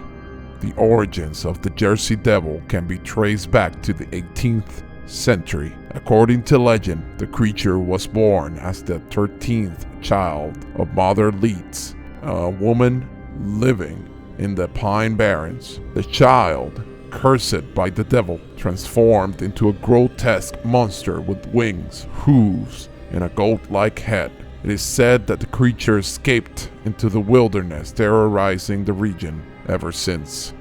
A: The origins of the Jersey Devil can be traced back to the 18th century. According to legend, the creature was born as the 13th child of Mother Leeds, a woman living in the Pine Barrens. The child, cursed by the devil, transformed into a grotesque monster with wings, hooves, and a goat-like head. It is said that the creature escaped into the wilderness, terrorizing the region ever since.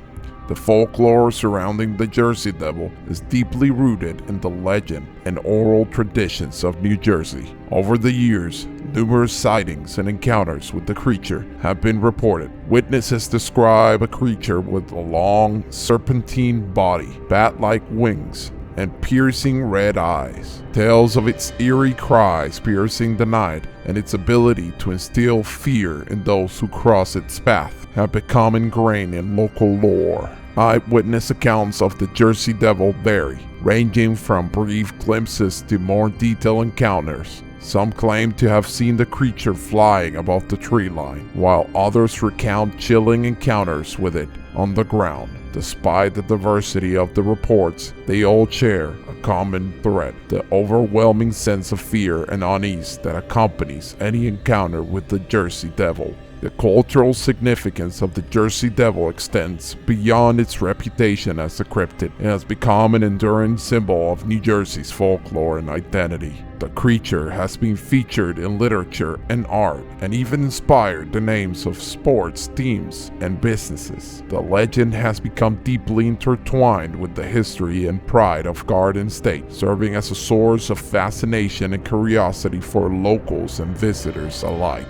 A: The folklore surrounding the Jersey Devil is deeply rooted in the legend and oral traditions of New Jersey. Over the years, numerous sightings and encounters with the creature have been reported. Witnesses describe a creature with a long, serpentine body, bat-like wings, and piercing red eyes. Tales of its eerie cries piercing the night and its ability to instill fear in those who cross its path have become ingrained in local lore. Eyewitness accounts of the Jersey Devil vary, ranging from brief glimpses to more detailed encounters. Some claim to have seen the creature flying above the tree line, while others recount chilling encounters with it on the ground. Despite the diversity of the reports, they all share a common thread: the overwhelming sense of fear and unease that accompanies any encounter with the Jersey Devil. The cultural significance of the Jersey Devil extends beyond its reputation as a cryptid and has become an enduring symbol of New Jersey's folklore and identity. The creature has been featured in literature and art and even inspired the names of sports teams and businesses. The legend has become deeply intertwined with the history and pride of Garden State, serving as a source of fascination and curiosity for locals and visitors alike.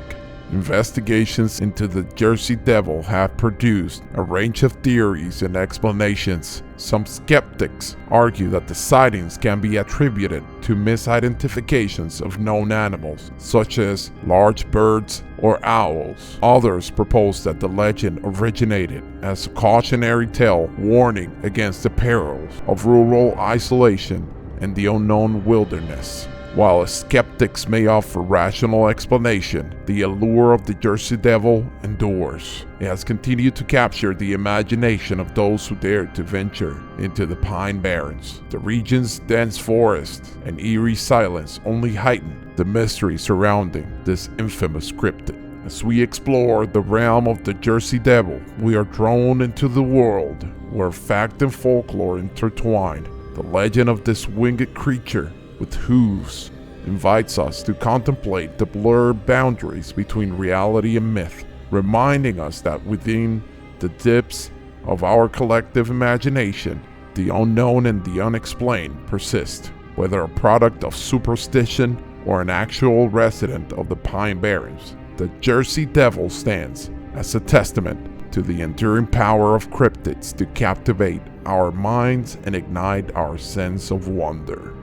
A: Investigations into the Jersey Devil have produced a range of theories and explanations. Some skeptics argue that the sightings can be attributed to misidentifications of known animals, such as large birds or owls. Others propose that the legend originated as a cautionary tale warning against the perils of rural isolation and the unknown wilderness. While skeptics may offer rational explanation, the allure of the Jersey Devil endures. It has continued to capture the imagination of those who dare to venture into the Pine Barrens. The region's dense forest and eerie silence only heighten the mystery surrounding this infamous cryptid. As we explore the realm of the Jersey Devil, we are drawn into the world where fact and folklore intertwine. The legend of this winged creature with hooves invites us to contemplate the blurred boundaries between reality and myth, reminding us that within the depths of our collective imagination, the unknown and the unexplained persist, whether a product of superstition or an actual resident of the Pine Barrens. The Jersey Devil stands as a testament to the enduring power of cryptids to captivate our minds and ignite our sense of wonder.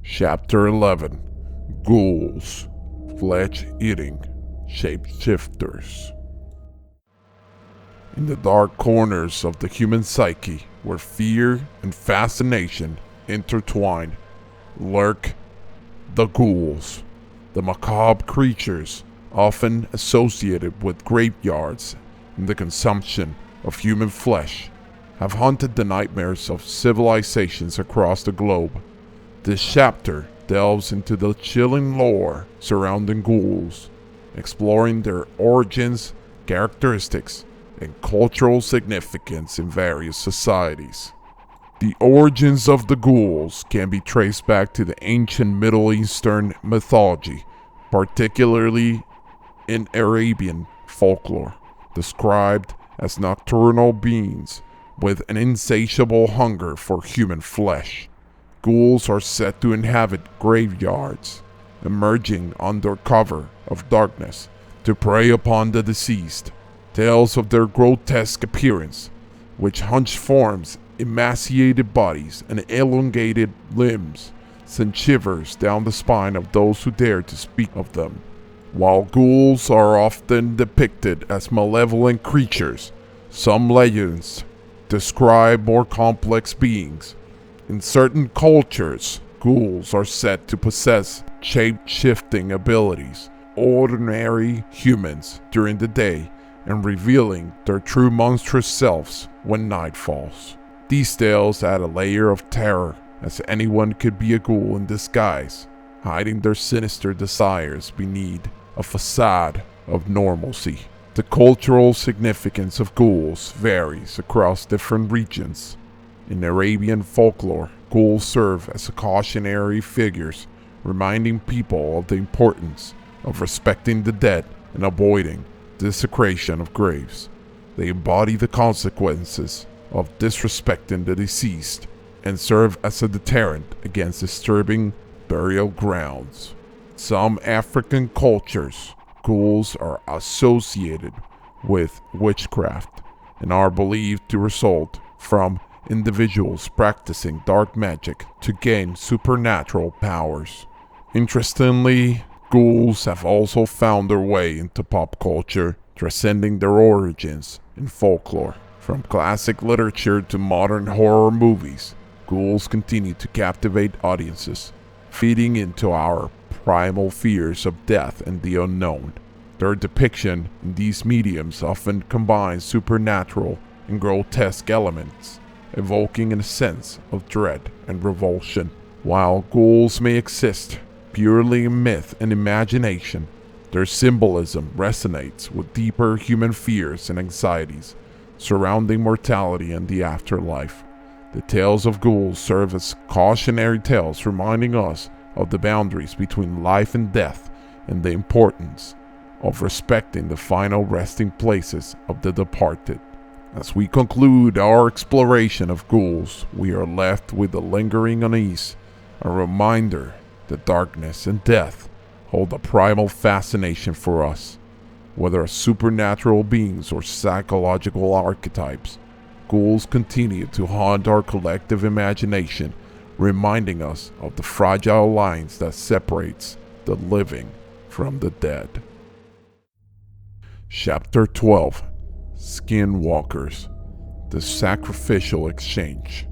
A: Chapter 11. Ghouls, Flesh-Eating Shapeshifters. In the dark corners of the human psyche, where fear and fascination intertwine, lurk the ghouls, the macabre creatures often associated with graveyards and the consumption of human flesh, have haunted the nightmares of civilizations across the globe. This chapter delves into the chilling lore surrounding ghouls, exploring their origins, characteristics, and cultural significance in various societies. The origins of the ghouls can be traced back to the ancient Middle Eastern mythology, particularly in Arabian folklore, described as nocturnal beings with an insatiable hunger for human flesh. Ghouls are said to inhabit graveyards, emerging under cover of darkness to prey upon the deceased. Tales of their grotesque appearance, which hunched forms, emaciated bodies, and elongated limbs, send shivers down the spine of those who dare to speak of them. While ghouls are often depicted as malevolent creatures, some legends describe more complex beings. In certain cultures, ghouls are said to possess shape-shifting abilities, ordinary humans during the day, and revealing their true monstrous selves when night falls. These tales add a layer of terror, as anyone could be a ghoul in disguise, hiding their sinister desires beneath a facade of normalcy. The cultural significance of ghouls varies across different regions. In Arabian folklore, ghouls serve as cautionary figures, reminding people of the importance of respecting the dead and avoiding desecration of graves. They embody the consequences of disrespecting the deceased and serve as a deterrent against disturbing burial grounds. Some African cultures, ghouls are associated with witchcraft and are believed to result from individuals practicing dark magic to gain supernatural powers. Interestingly, ghouls have also found their way into pop culture, transcending their origins in folklore. From classic literature to modern horror movies, ghouls continue to captivate audiences, feeding into our primal fears of death and the unknown. Their depiction in these mediums often combines supernatural and grotesque elements, evoking a sense of dread and revulsion. While ghouls may exist purely in myth and imagination, their symbolism resonates with deeper human fears and anxieties surrounding mortality and the afterlife. The tales of ghouls serve as cautionary tales, reminding us of the boundaries between life and death and the importance of respecting the final resting places of the departed. As we conclude our exploration of ghouls, we are left with a lingering unease, a reminder that darkness and death hold a primal fascination for us. Whether as supernatural beings or psychological archetypes, ghouls continue to haunt our collective imagination, reminding us of the fragile lines that separates the living from the dead. Chapter 12. Skinwalkers, the Sacrificial Exchange.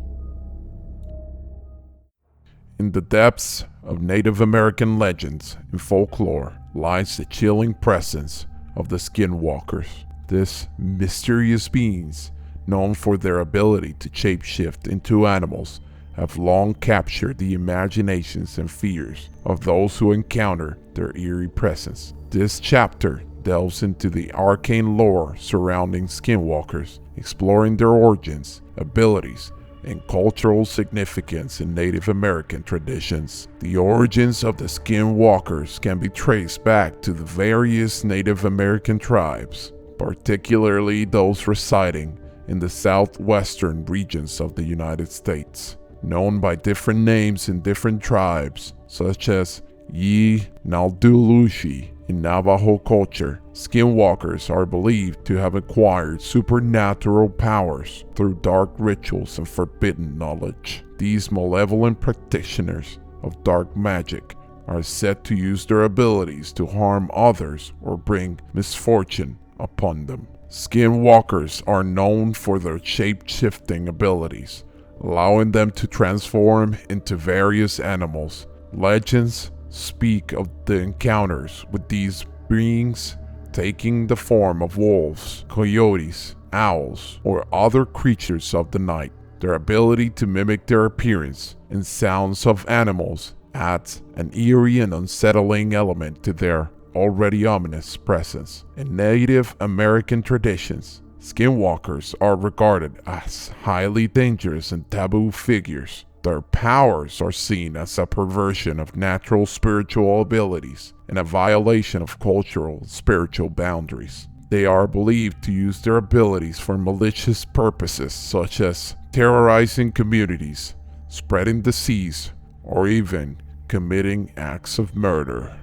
A: In the depths of Native American legends and folklore lies the chilling presence of the Skinwalkers. These mysterious beings, known for their ability to shapeshift into animals, have long captured the imaginations and fears of those who encounter their eerie presence. This chapter delves into the arcane lore surrounding Skinwalkers, exploring their origins, abilities, and cultural significance in Native American traditions. The origins of the skinwalkers can be traced back to the various Native American tribes, particularly those residing in the southwestern regions of the United States, known by different names in different tribes, such as Yi Naldulushi. In Navajo culture, skinwalkers are believed to have acquired supernatural powers through dark rituals and forbidden knowledge. These malevolent practitioners of dark magic are said to use their abilities to harm others or bring misfortune upon them. Skinwalkers are known for their shape-shifting abilities, allowing them to transform into various animals. Legends speak of the encounters with these beings taking the form of wolves, coyotes, owls, or other creatures of the night. Their ability to mimic their appearance and sounds of animals adds an eerie and unsettling element to their already ominous presence. In Native American traditions, skinwalkers are regarded as highly dangerous and taboo figures. Their powers are seen as a perversion of natural spiritual abilities and a violation of cultural and spiritual boundaries. They are believed to use their abilities for malicious purposes such as terrorizing communities, spreading disease, or even committing acts of murder.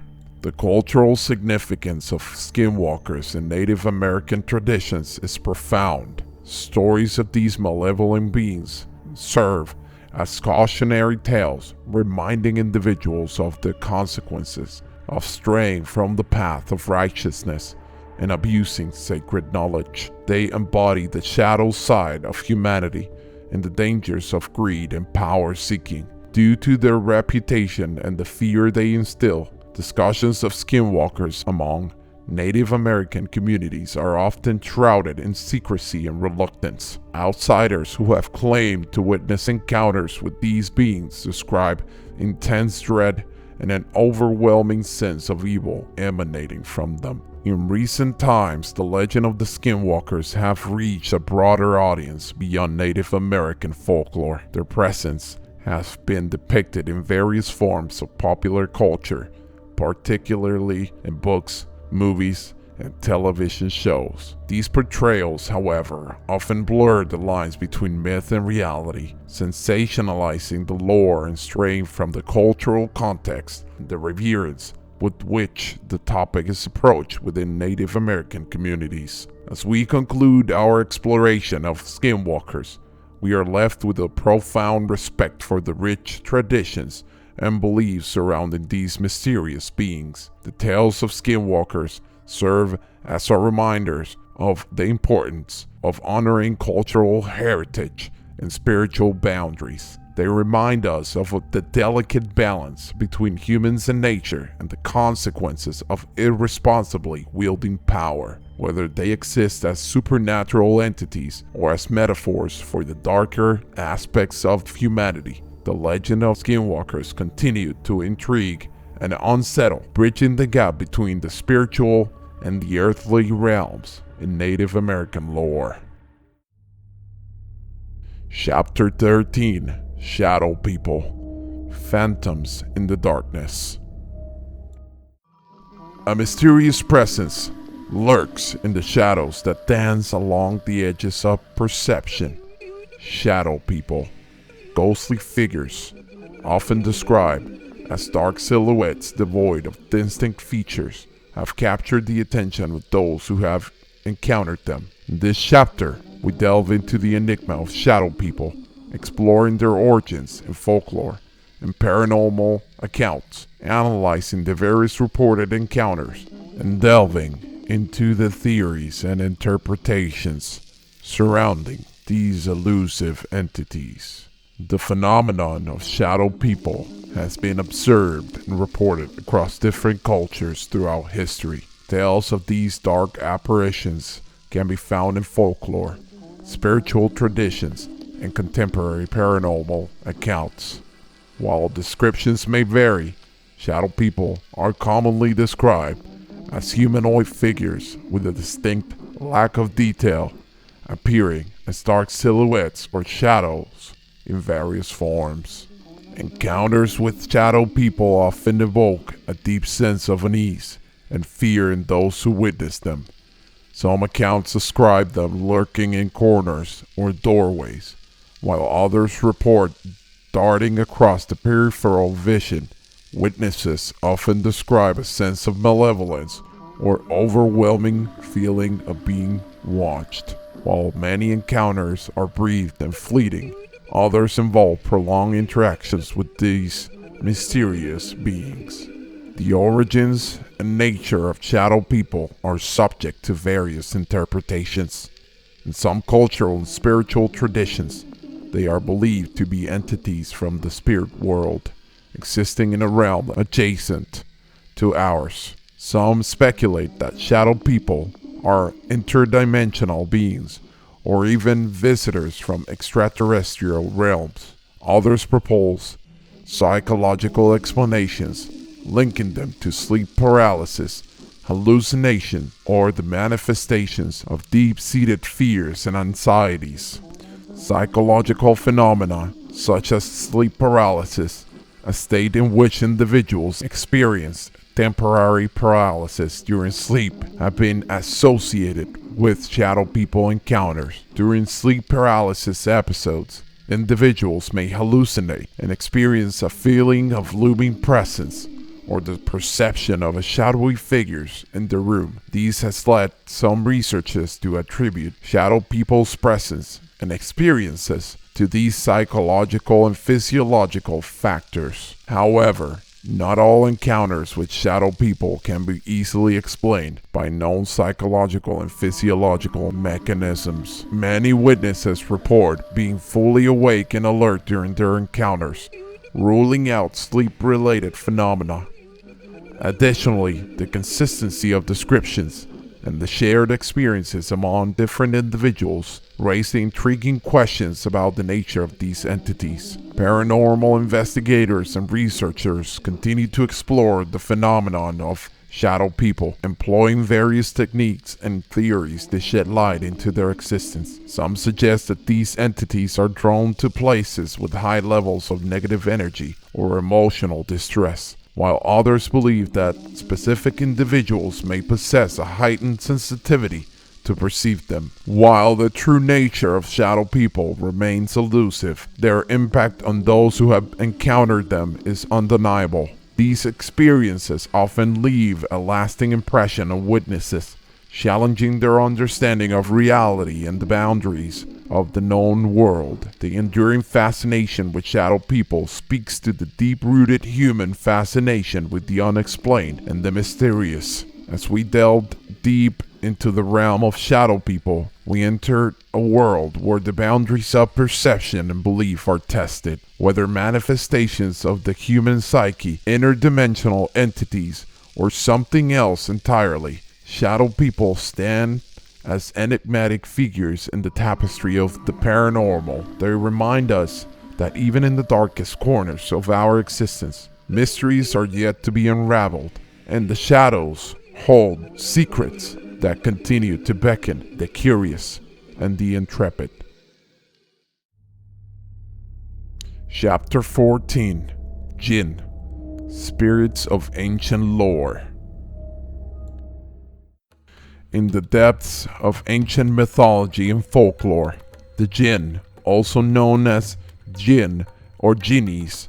A: The cultural significance of skinwalkers in Native American traditions is profound. Stories of these malevolent beings serve as cautionary tales, reminding individuals of the consequences of straying from the path of righteousness and abusing sacred knowledge. They embody the shadow side of humanity and the dangers of greed and power seeking. Due to their reputation and the fear they instill, discussions of skinwalkers among Native American communities are often shrouded in secrecy and reluctance. Outsiders who have claimed to witness encounters with these beings describe intense dread and an overwhelming sense of evil emanating from them. In recent times, the legend of the skinwalkers have reached a broader audience beyond Native American folklore. Their presence has been depicted in various forms of popular culture, particularly in books, movies, and television shows. These portrayals, however, often blur the lines between myth and reality, sensationalizing the lore and straying from the cultural context and the reverence with which the topic is approached within Native American communities. As we conclude our exploration of skinwalkers, we are left with a profound respect for the rich traditions and beliefs surrounding these mysterious beings. The tales of skinwalkers serve as our reminders of the importance of honoring cultural heritage and spiritual boundaries. They remind us of the delicate balance between humans and nature and the consequences of irresponsibly wielding power, whether they exist as supernatural entities or as metaphors for the darker aspects of humanity. The legend of skinwalkers continued to intrigue and unsettle, bridging the gap between the spiritual and the earthly realms in Native American lore. Chapter 13: Shadow People, Phantoms in the Darkness. A mysterious presence lurks in the shadows that dance along the edges of perception. Shadow people, ghostly figures, often described as dark silhouettes devoid of distinct features, have captured the attention of those who have encountered them. In this chapter, we delve into the enigma of shadow people, exploring their origins in folklore and paranormal accounts, analyzing the various reported encounters, and delving into the theories and interpretations surrounding these elusive entities. The phenomenon of shadow people has been observed and reported across different cultures throughout history. Tales of these dark apparitions can be found in folklore, spiritual traditions, and contemporary paranormal accounts. While descriptions may vary, shadow people are commonly described as humanoid figures with a distinct lack of detail, appearing as dark silhouettes or shadows in various forms. Encounters with shadow people often evoke a deep sense of unease and fear in those who witness them. Some accounts describe them lurking in corners or doorways, while others report darting across the peripheral vision. Witnesses often describe a sense of malevolence or overwhelming feeling of being watched. While many encounters are brief and fleeting, others involve prolonged interactions with these mysterious beings. The origins and nature of shadow people are subject to various interpretations. In some cultural and spiritual traditions, they are believed to be entities from the spirit world, existing in a realm adjacent to ours. Some speculate that shadow people are interdimensional beings, or even visitors from extraterrestrial realms. Others propose psychological explanations, linking them to sleep paralysis, hallucination, or the manifestations of deep-seated fears and anxieties. Psychological phenomena, such as sleep paralysis, a state in which individuals experience temporary paralysis during sleep, have been associated with shadow people encounters. During sleep paralysis episodes, individuals may hallucinate and experience a feeling of looming presence or the perception of shadowy figures in the room. This has led some researchers to attribute shadow people's presence and experiences to these psychological and physiological factors. However, not all encounters with shadow people can be easily explained by known psychological and physiological mechanisms. Many witnesses report being fully awake and alert during their encounters, ruling out sleep-related phenomena. Additionally, the consistency of descriptions and the shared experiences among different individuals raise the intriguing questions about the nature of these entities. Paranormal investigators and researchers continue to explore the phenomenon of shadow people, employing various techniques and theories to shed light into their existence. Some suggest that these entities are drawn to places with high levels of negative energy or emotional distress, while others believe that specific individuals may possess a heightened sensitivity to perceive them. While the true nature of shadow people remains elusive, their impact on those who have encountered them is undeniable. These experiences often leave a lasting impression on witnesses, challenging their understanding of reality and the boundaries of the known world. The enduring fascination with shadow people speaks to the deep-rooted human fascination with the unexplained and the mysterious. As we delved deep into the realm of shadow people, we entered a world where the boundaries of perception and belief are tested. Whether manifestations of the human psyche, interdimensional entities, or something else entirely, shadow people stand as enigmatic figures in the tapestry of the paranormal. They remind us that even in the darkest corners of our existence, mysteries are yet to be unraveled, and the shadows hold secrets that continue to beckon the curious and the intrepid. Chapter 14. Jinn, Spirits of Ancient Lore. In the depths of ancient mythology and folklore, the jinn, also known as jinn or jinnis,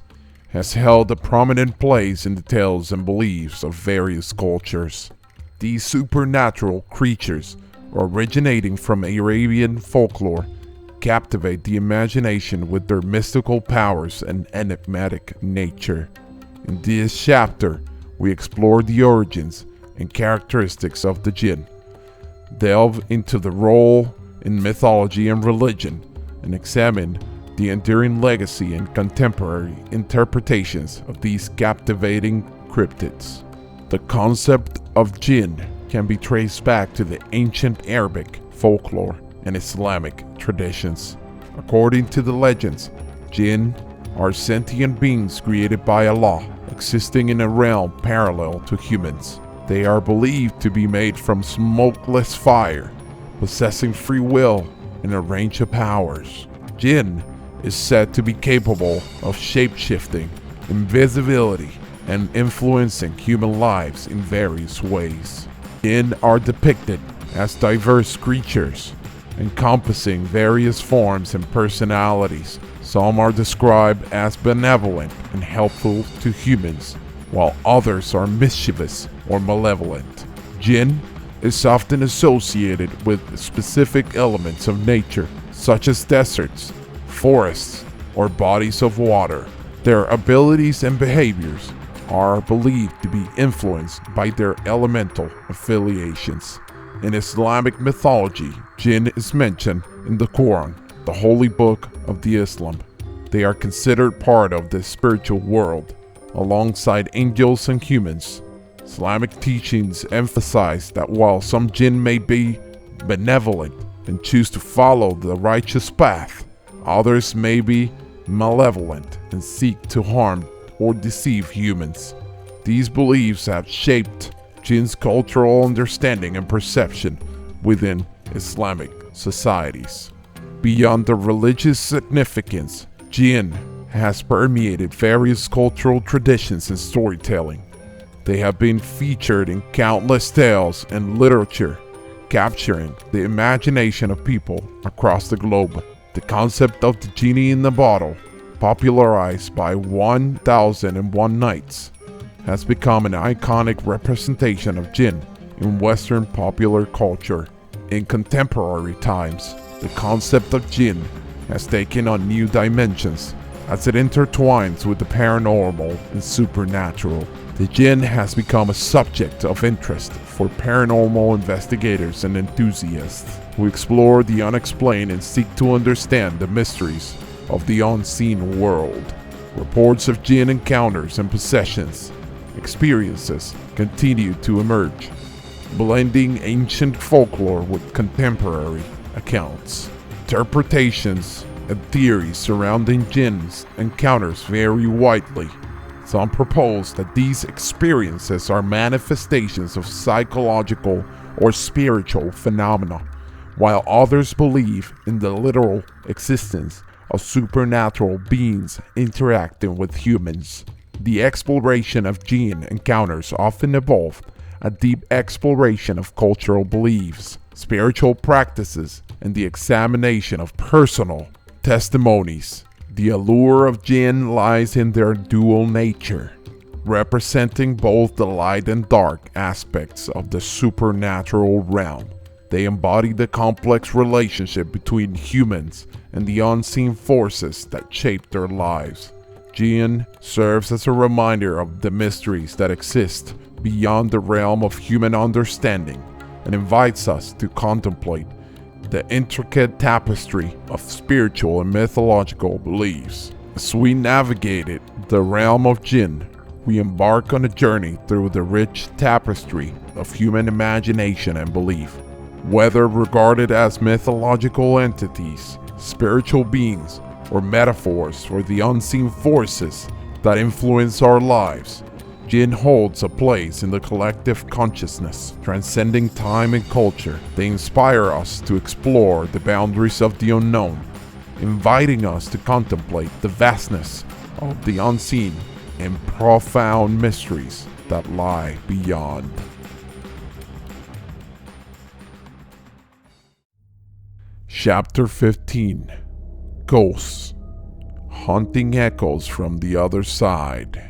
A: has held a prominent place in the tales and beliefs of various cultures. These supernatural creatures, originating from Arabian folklore, captivate the imagination with their mystical powers and enigmatic nature. In this chapter, we explore the origins and characteristics of the jinn, delve into the role in mythology and religion, and examine the enduring legacy and contemporary interpretations of these captivating cryptids. The concept of jinn can be traced back to the ancient Arabic folklore and Islamic traditions. According to the legends, jinn are sentient beings created by Allah, existing in a realm parallel to humans. They are believed to be made from smokeless fire, possessing free will and a range of powers. Jinn is said to be capable of shape-shifting, invisibility, and influencing human lives in various ways. Jinn are depicted as diverse creatures, encompassing various forms and personalities. Some are described as benevolent and helpful to humans, while others are mischievous or malevolent. Jinn is often associated with specific elements of nature, such as deserts, forests, or bodies of water. Their abilities and behaviors are believed to be influenced by their elemental affiliations. In Islamic mythology, Jinn is mentioned in the Quran, the holy book of the Islam. They are considered part of the spiritual world, alongside angels and humans. Islamic teachings emphasize that while some jinn may be benevolent and choose to follow the righteous path, others may be malevolent and seek to harm or deceive humans. These beliefs have shaped jinn's cultural understanding and perception within Islamic societies. Beyond the religious significance, jinn has permeated various cultural traditions and storytelling. They have been featured in countless tales and literature, capturing the imagination of people across the globe. The concept of the genie in the bottle, popularized by 1001 Nights, has become an iconic representation of jinn in Western popular culture. In contemporary times, the concept of jinn has taken on new dimensions as it intertwines with the paranormal and supernatural. The jinn has become a subject of interest for paranormal investigators and enthusiasts who explore the unexplained and seek to understand the mysteries of the unseen world. Reports of jinn encounters and possessions experiences continue to emerge, blending ancient folklore with contemporary accounts. Interpretations and theories surrounding jinn's encounters vary widely. Some propose that these experiences are manifestations of psychological or spiritual phenomena, while others believe in the literal existence of supernatural beings interacting with humans. The exploration of jinn encounters often involve a deep exploration of cultural beliefs, spiritual practices, and the examination of personal testimonies. The allure of jinn lies in their dual nature, representing both the light and dark aspects of the supernatural realm. They embody the complex relationship between humans and the unseen forces that shape their lives. Jinn serves as a reminder of the mysteries that exist beyond the realm of human understanding and invites us to contemplate the intricate tapestry of spiritual and mythological beliefs. As we navigated the realm of jinn, we embark on a journey through the rich tapestry of human imagination and belief. Whether regarded as mythological entities, spiritual beings, or metaphors for the unseen forces that influence our lives, jinn holds a place in the collective consciousness, transcending time and culture. They inspire us to explore the boundaries of the unknown, inviting us to contemplate the vastness of the unseen and profound mysteries that lie beyond. Chapter 15. Ghosts, haunting echoes from the other side.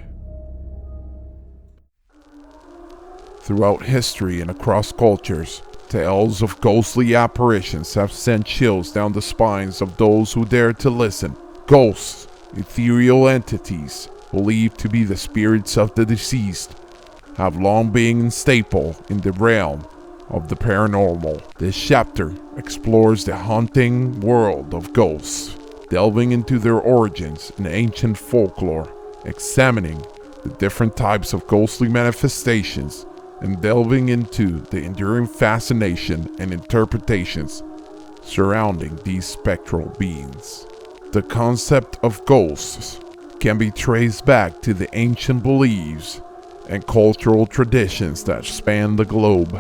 A: Throughout history and across cultures, tales of ghostly apparitions have sent chills down the spines of those who dare to listen. Ghosts, ethereal entities believed to be the spirits of the deceased, have long been a staple in the realm of the paranormal. This chapter explores the haunting world of ghosts, delving into their origins and ancient folklore, examining the different types of ghostly manifestations, and delving into the enduring fascination and interpretations surrounding these spectral beings. The concept of ghosts can be traced back to the ancient beliefs and cultural traditions that span the globe.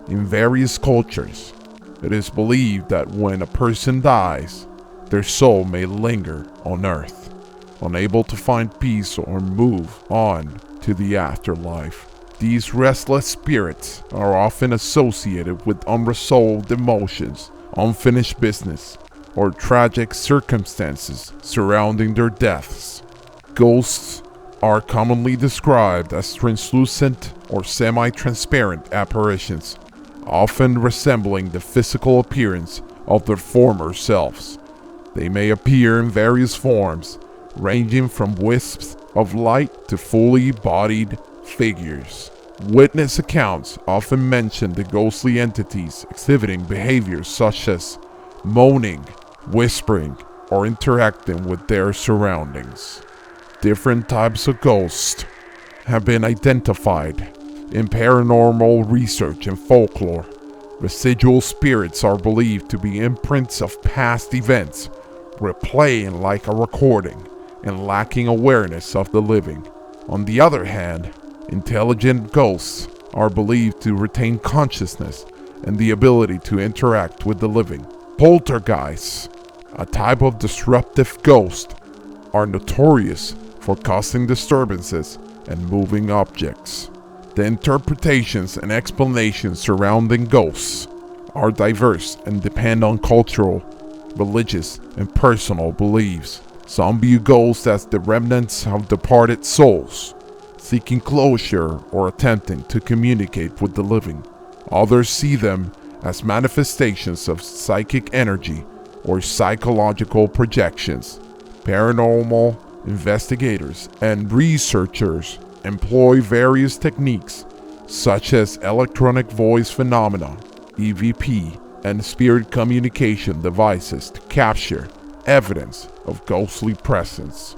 A: In various cultures, it is believed that when a person dies, their soul may linger on earth, unable to find peace or move on to the afterlife. These restless spirits are often associated with unresolved emotions, unfinished business, or tragic circumstances surrounding their deaths. Ghosts are commonly described as translucent or semi-transparent apparitions, often resembling the physical appearance of their former selves. They may appear in various forms, ranging from wisps of light to fully bodied figures. Witness accounts often mention the ghostly entities exhibiting behaviors such as moaning, whispering, or interacting with their surroundings. Different types of ghosts have been identified in paranormal research and folklore. Residual spirits are believed to be imprints of past events, replaying like a recording and lacking awareness of the living. On the other hand, intelligent ghosts are believed to retain consciousness and the ability to interact with the living. Poltergeists, a type of disruptive ghost, are notorious for causing disturbances and moving objects. The interpretations and explanations surrounding ghosts are diverse and depend on cultural, religious, and personal beliefs. Some view ghosts as the remnants of departed souls, seeking closure or attempting to communicate with the living. Others see them as manifestations of psychic energy or psychological projections. Paranormal investigators and researchers employ various techniques such as electronic voice phenomena, EVP, and spirit communication devices to capture evidence of ghostly presence.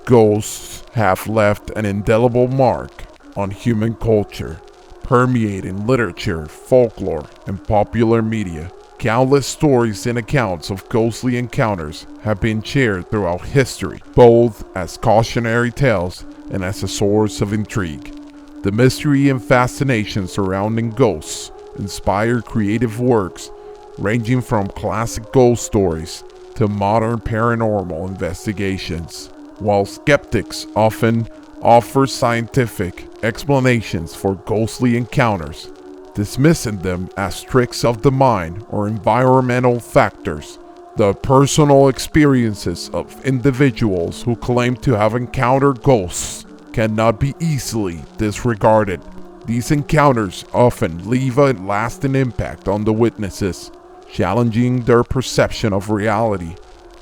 A: Ghosts have left an indelible mark on human culture, permeating literature, folklore, and popular media. Countless stories and accounts of ghostly encounters have been shared throughout history, both as cautionary tales and as a source of intrigue. The mystery and fascination surrounding ghosts inspire creative works ranging from classic ghost stories to modern paranormal investigations. While skeptics often offer scientific explanations for ghostly encounters, dismissing them as tricks of the mind or environmental factors, the personal experiences of individuals who claim to have encountered ghosts cannot be easily disregarded. These encounters often leave a lasting impact on the witnesses, challenging their perception of reality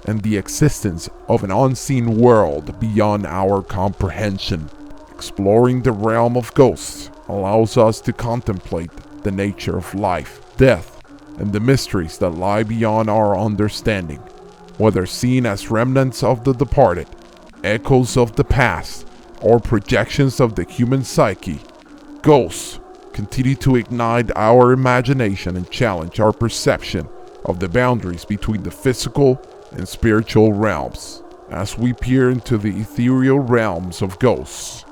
A: and the existence of an unseen world beyond our comprehension. Exploring the realm of ghosts allows us to contemplate the nature of life, death, and the mysteries that lie beyond our understanding. Whether seen as remnants of the departed, echoes of the past, or projections of the human psyche, ghosts continue to ignite our imagination and challenge our perception of the boundaries between the physical and spiritual realms. As we peer into the ethereal realms of ghosts,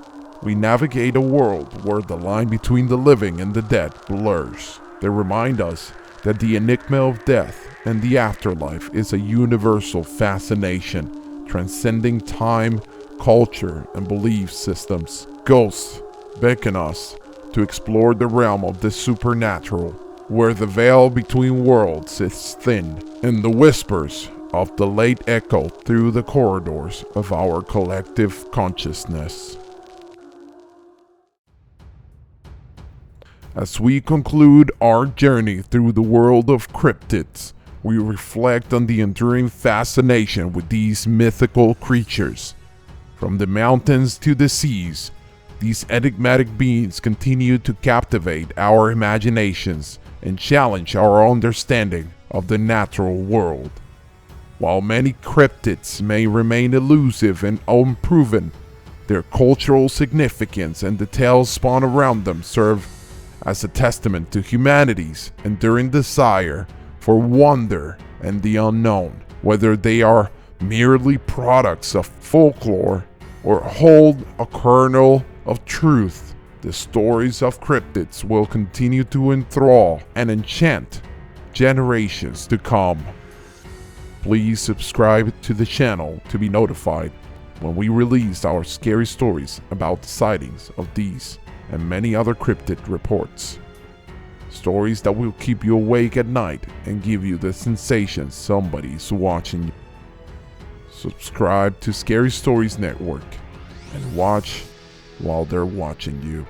A: we navigate a world where the line between the living and the dead blurs. They remind us that the enigma of death and the afterlife is a universal fascination, transcending time, culture, and belief systems. Ghosts beckon us to explore the realm of the supernatural, where the veil between worlds is thin, and the whispers of the late echo through the corridors of our collective consciousness. As we conclude our journey through the world of cryptids, we reflect on the enduring fascination with these mythical creatures. From the mountains to the seas, these enigmatic beings continue to captivate our imaginations and challenge our understanding of the natural world. While many cryptids may remain elusive and unproven, their cultural significance and the tales spun around them serve as a testament to humanity's enduring desire for wonder and the unknown. Whether they are merely products of folklore or hold a kernel of truth, the stories of cryptids will continue to enthrall and enchant generations to come. Please subscribe to the channel to be notified when we release our scary stories about the sightings of these and many other cryptid reports. Stories that will keep you awake at night and give you the sensation somebody's watching you. Subscribe to Scary Stories Network and watch while they're watching you.